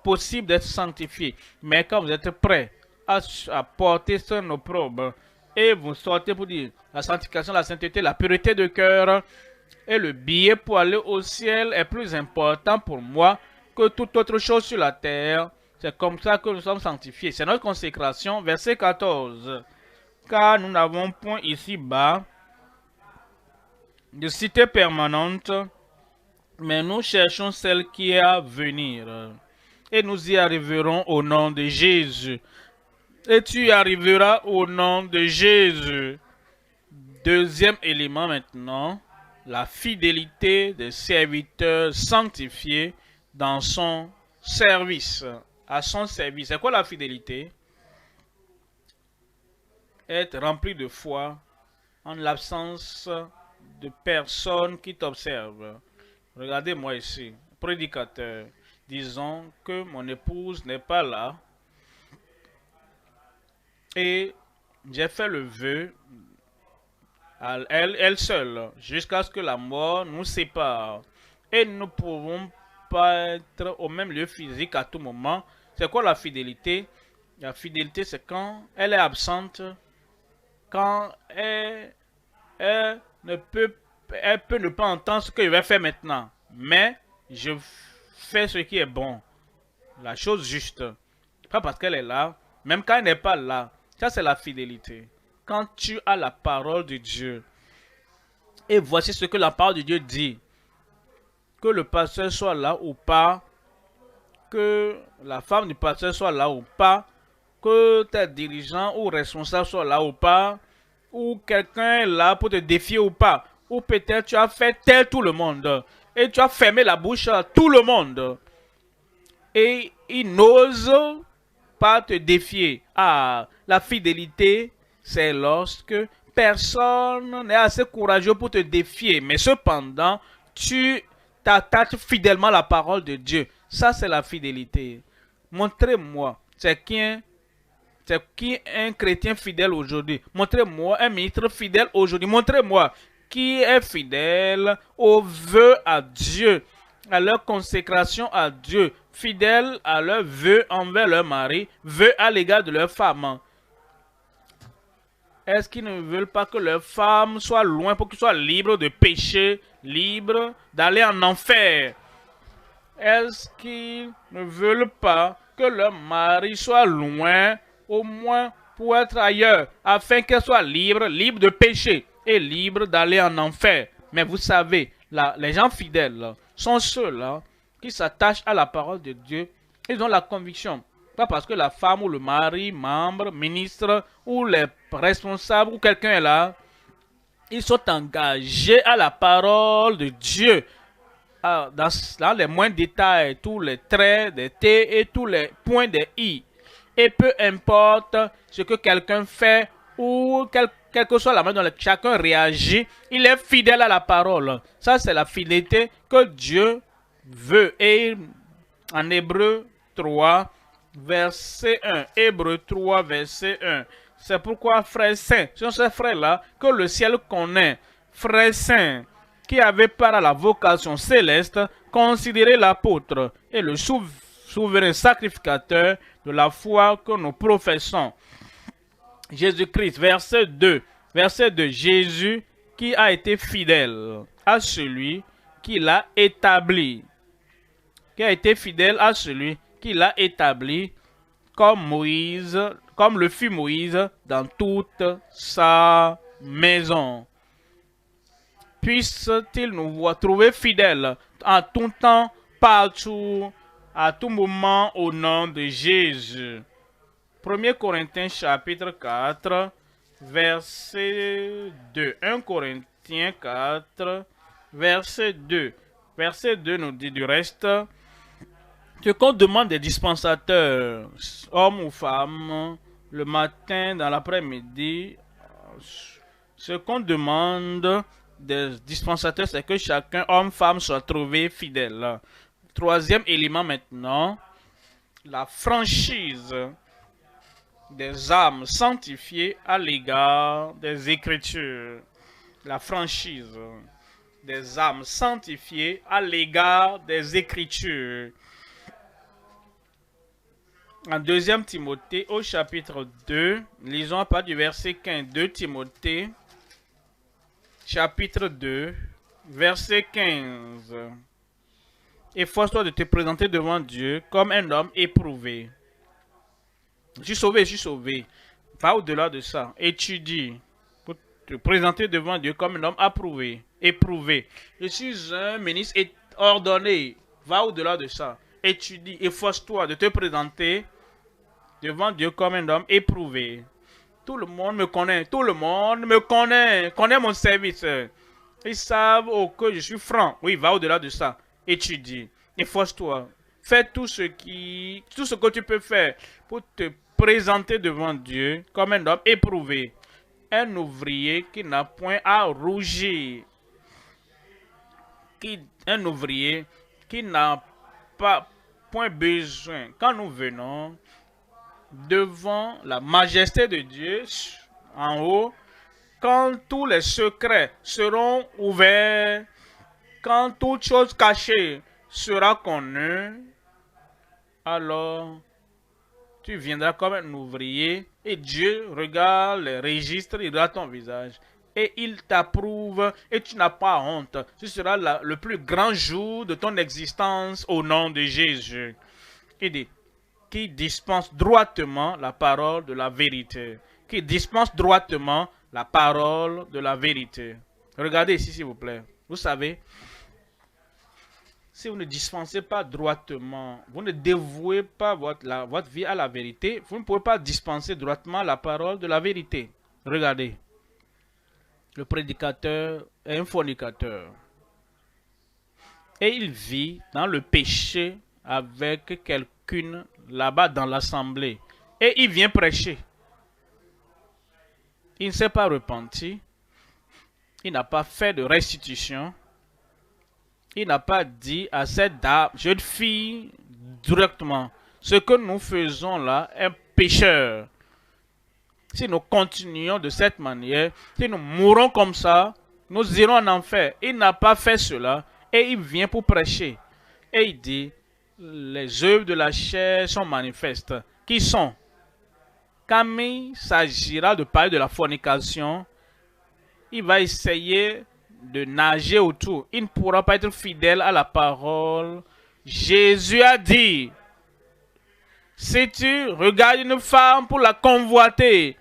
possible d'être sanctifié. Mais quand vous êtes prêt à porter son opprobre et vous sortez pour dire la sanctification, la sainteté, la pureté de cœur et le billet pour aller au ciel est plus important pour moi que toute autre chose sur la terre. C'est comme ça que nous sommes sanctifiés. C'est notre consécration. Verset 14. Car nous n'avons point ici-bas de cité permanente, mais nous cherchons celle qui est à venir. Et nous y arriverons au nom de Jésus. Et tu y arriveras au nom de Jésus. Deuxième élément maintenant, la fidélité des serviteurs sanctifiés dans son service. À son service. C'est quoi la fidélité? Être rempli de foi en l'absence de personnes qui t'observent. Regardez-moi ici, prédicateur. Disons que mon épouse n'est pas là et j'ai fait le vœu à elle seule jusqu'à ce que la mort nous sépare. Et nous ne pouvons pas être au même lieu physique à tout moment. C'est quoi la fidélité? La fidélité, c'est quand elle est absente, quand elle peut ne pas entendre ce que je vais faire maintenant. Mais je fais ce qui est bon, la chose juste. Pas parce qu'elle est là, même quand elle n'est pas là. Ça, c'est la fidélité. Quand tu as la parole de Dieu, et voici ce que la parole de Dieu dit, que le pasteur soit là ou pas, que la femme du pasteur soit là ou pas, que tes dirigeants ou responsables soient là ou pas, ou quelqu'un est là pour te défier ou pas. Ou peut-être tu as fait taire tout le monde et tu as fermé la bouche à tout le monde. Et il n'ose pas te défier. Ah, la fidélité, c'est lorsque personne n'est assez courageux pour te défier. Mais cependant, tu t'attaches fidèlement à la parole de Dieu. Ça, c'est la fidélité. Montrez-moi, c'est qui un chrétien fidèle aujourd'hui. Montrez-moi un ministre fidèle aujourd'hui. Montrez-moi qui est fidèle aux vœux à Dieu, à leur consécration à Dieu, fidèle à leurs vœux envers leur mari, vœux à l'égard de leur femme. Est-ce qu'ils ne veulent pas que leur femme soit loin pour qu'ils soient libres de péché, libres d'aller en enfer? Est-ce qu'ils ne veulent pas que leur mari soit loin, au moins pour être ailleurs, afin qu'elle soit libre, libre de péché et libre d'aller en enfer? Mais vous savez, les gens fidèles sont ceux-là qui s'attachent à la parole de Dieu. Ils ont la conviction. Pas parce que la femme ou le mari, membre, ministre ou les responsables ou quelqu'un est là. Ils sont engagés à la parole de Dieu. Dans les moindres détails, tous les traits des T et tous les points des I. Et peu importe ce que quelqu'un fait ou quelle que soit la manière dont chacun réagit, il est fidèle à la parole. Ça, c'est la fidélité que Dieu veut. Et en Hébreu 3, verset 1. Hébreu 3, verset 1. C'est pourquoi, frères saints, ce sont ces frères-là que le ciel connaît. Frères saints, qui avait part à la vocation céleste, considérez l'apôtre et le souverain sacrificateur de la foi que nous professons. Jésus-Christ, verset 2. Verset 2. Jésus qui a été fidèle à celui qui l'a établi. Qui a été fidèle à celui qui l'a établi comme Moïse, comme le fut Moïse dans toute sa maison. Puisse-t-il nous trouver fidèles en tout temps, partout, à tout moment, au nom de Jésus. 1 Corinthiens chapitre 4, verset 2. 1 Corinthiens 4, verset 2. Verset 2 nous dit du reste, ce qu'on demande des dispensateurs, hommes ou femmes, le matin, dans l'après-midi, ce qu'on demande des dispensateurs, c'est que chacun, homme, femme, soit trouvé fidèle. Troisième élément maintenant, la franchise des âmes sanctifiées à l'égard des Écritures. La franchise des âmes sanctifiées à l'égard des Écritures. En 2 Timothée, au chapitre 2, lisons à partir du verset 15. 2 Timothée, chapitre 2, verset 15. Efforce-toi de te présenter devant Dieu comme un homme éprouvé. Je suis sauvé, je suis sauvé. Va au-delà de ça. Étudie pour te présenter devant Dieu comme un homme approuvé, éprouvé. Je suis un ministre ordonné. Va au-delà de ça. Étudie, efforce-toi de te présenter devant Dieu comme un homme éprouvé. Tout le monde me connaît. Tout le monde me connaît mon service. Ils savent que je suis franc. Oui, va au-delà de ça. Étudie. Efforce-toi. Fais tout ce que tu peux faire pour te présenter devant Dieu comme un homme éprouvé. Un ouvrier qui n'a point à rougir. Un ouvrier qui n'a pas point besoin. Quand nous venons devant la majesté de Dieu en haut, quand tous les secrets seront ouverts, quand toute chose cachée sera connue, alors tu viendras comme un ouvrier et Dieu regarde les registres, il regarde ton visage et il t'approuve et tu n'as pas honte. Ce sera le plus grand jour de ton existence au nom de Jésus. Il dit, qui dispense droitement la parole de la vérité. Qui dispense droitement la parole de la vérité. Regardez ici, s'il vous plaît. Vous savez, si vous ne dispensez pas droitement, vous ne dévouez pas votre vie à la vérité, vous ne pouvez pas dispenser droitement la parole de la vérité. Regardez. Le prédicateur est un fornicateur. Et il vit dans le péché avec quelqu'une là-bas dans l'assemblée. Et il vient prêcher. Il ne s'est pas repenti. Il n'a pas fait de restitution. Il n'a pas dit à cette dame, jeune fille, directement, ce que nous faisons là est pécheur. Si nous continuons de cette manière, si nous mourons comme ça, nous irons en enfer. Il n'a pas fait cela et il vient pour prêcher. Et il dit, les œuvres de la chair sont manifestes. Qui sont? Quand il s'agira de parler de la fornication, il va essayer de nager autour. Il ne pourra pas être fidèle à la parole. Jésus a dit, si tu regardes une femme pour la convoiter,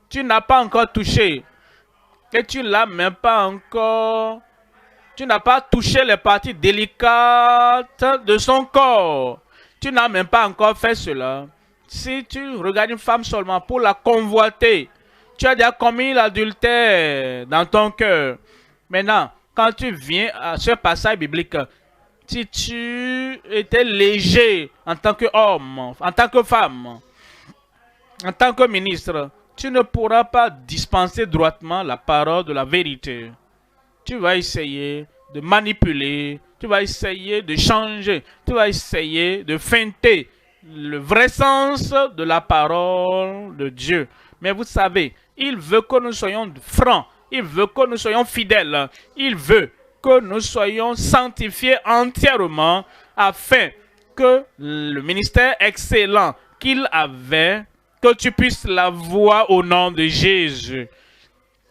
tu n'as pas encore touché. Et tu l'as même pas encore. Tu n'as pas touché les parties délicates de son corps. Tu n'as même pas encore fait cela. Si tu regardes une femme seulement pour la convoiter, tu as déjà commis l'adultère dans ton cœur. Maintenant, quand tu viens à ce passage biblique, si tu étais léger en tant qu'homme, en tant que femme, en tant que ministre, tu ne pourras pas dispenser droitement la parole de la vérité. Tu vas essayer de manipuler, tu vas essayer de changer, tu vas essayer de feinter le vrai sens de la parole de Dieu. Mais vous savez, il veut que nous soyons francs, il veut que nous soyons fidèles, il veut que nous soyons sanctifiés entièrement afin que le ministère excellent qu'il avait, que tu puisses l'avoir au nom de Jésus.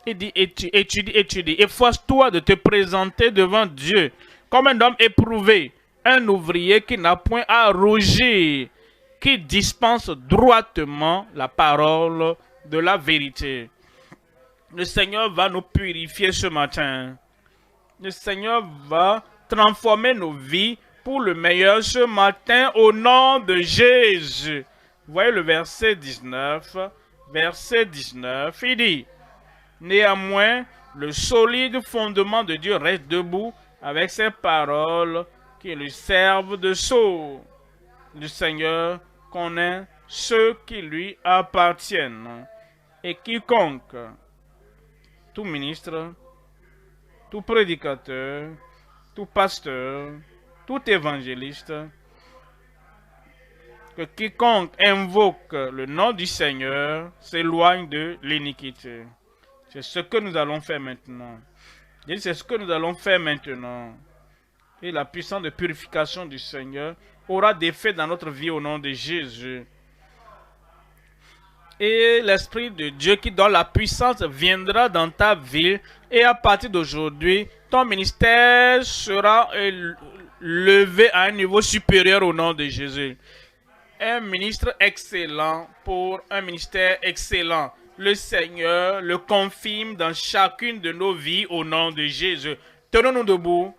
Il dit, étudie, efforce-toi de te présenter devant Dieu comme un homme éprouvé, un ouvrier qui n'a point à rougir, qui dispense droitement la parole de la vérité. Le Seigneur va nous purifier ce matin. Le Seigneur va transformer nos vies pour le meilleur ce matin au nom de Jésus. Vous voyez le verset 19. Verset 19, il dit, néanmoins, le solide fondement de Dieu reste debout avec ses paroles qui lui servent de sceau. Le Seigneur connaît ceux qui lui appartiennent. Et quiconque, tout ministre, tout prédicateur, tout pasteur, tout évangéliste, que quiconque invoque le nom du Seigneur s'éloigne de l'iniquité. C'est ce que nous allons faire maintenant. C'est ce que nous allons faire maintenant. Et la puissance de purification du Seigneur aura des faits dans notre vie au nom de Jésus. Et l'Esprit de Dieu qui donne la puissance viendra dans ta vie. Et à partir d'aujourd'hui, ton ministère sera levé à un niveau supérieur au nom de Jésus. Un ministre excellent pour un ministère excellent. Le Seigneur le confirme dans chacune de nos vies au nom de Jésus. Tenons-nous debout,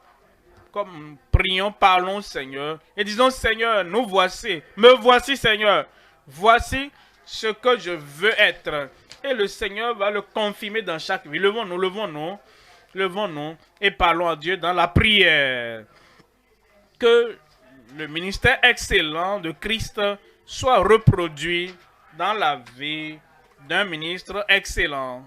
comme prions, parlons Seigneur, et disons Seigneur, nous voici, me voici Seigneur, voici ce que je veux être. Et le Seigneur va le confirmer dans chaque vie. Levons-nous, levons-nous, levons-nous et parlons à Dieu dans la prière. Que le ministère excellent de Christ soit reproduit dans la vie d'un ministre excellent.